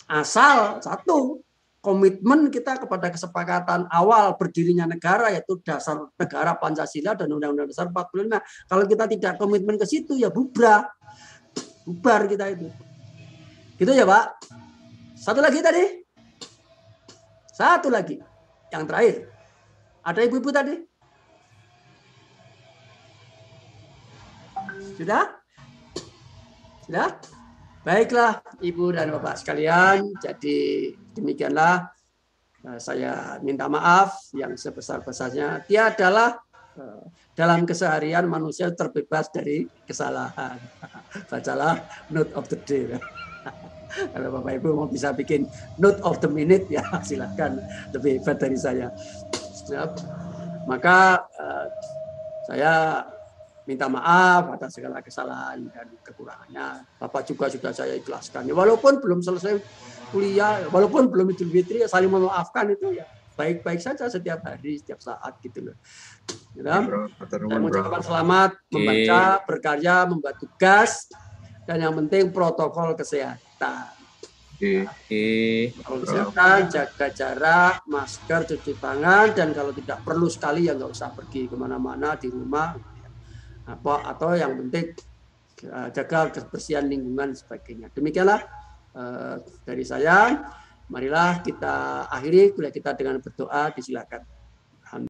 Asal satu, komitmen kita kepada kesepakatan awal berdirinya negara, yaitu dasar negara Pancasila dan Undang-Undang Dasar 45. Kalau kita tidak komitmen ke situ, ya bubar kita itu. Gitu ya Pak. Satu lagi, yang terakhir. Ada ibu-ibu tadi? Sudah? Baiklah Ibu dan Bapak sekalian, jadi demikianlah saya minta maaf yang sebesar-besarnya. Tiadalah dalam keseharian manusia terbebas dari kesalahan. Bacalah note of the day. Kalau Bapak Ibu mau bisa bikin note of the minute, ya silakan, lebih hebat dari saya. Maka saya minta maaf atas segala kesalahan dan kekurangannya. Bapak juga sudah saya ikhlaskan. Walaupun belum selesai kuliah, walaupun belum Idul Fitri, saling memaafkan itu ya baik-baik saja setiap hari, setiap saat gitu loh. Saya mengucapkan selamat membaca, berkarya, membuat tugas, dan yang penting protokol kesehatan. Kalau kesehatan, jaga jarak, masker, cuci tangan, dan kalau tidak perlu sekali ya nggak usah pergi kemana-mana, di rumah. Atau yang penting jaga kebersihan lingkungan sebagainya. Demikianlah dari saya. Marilah kita akhiri kuliah kita dengan berdoa. Disilakan.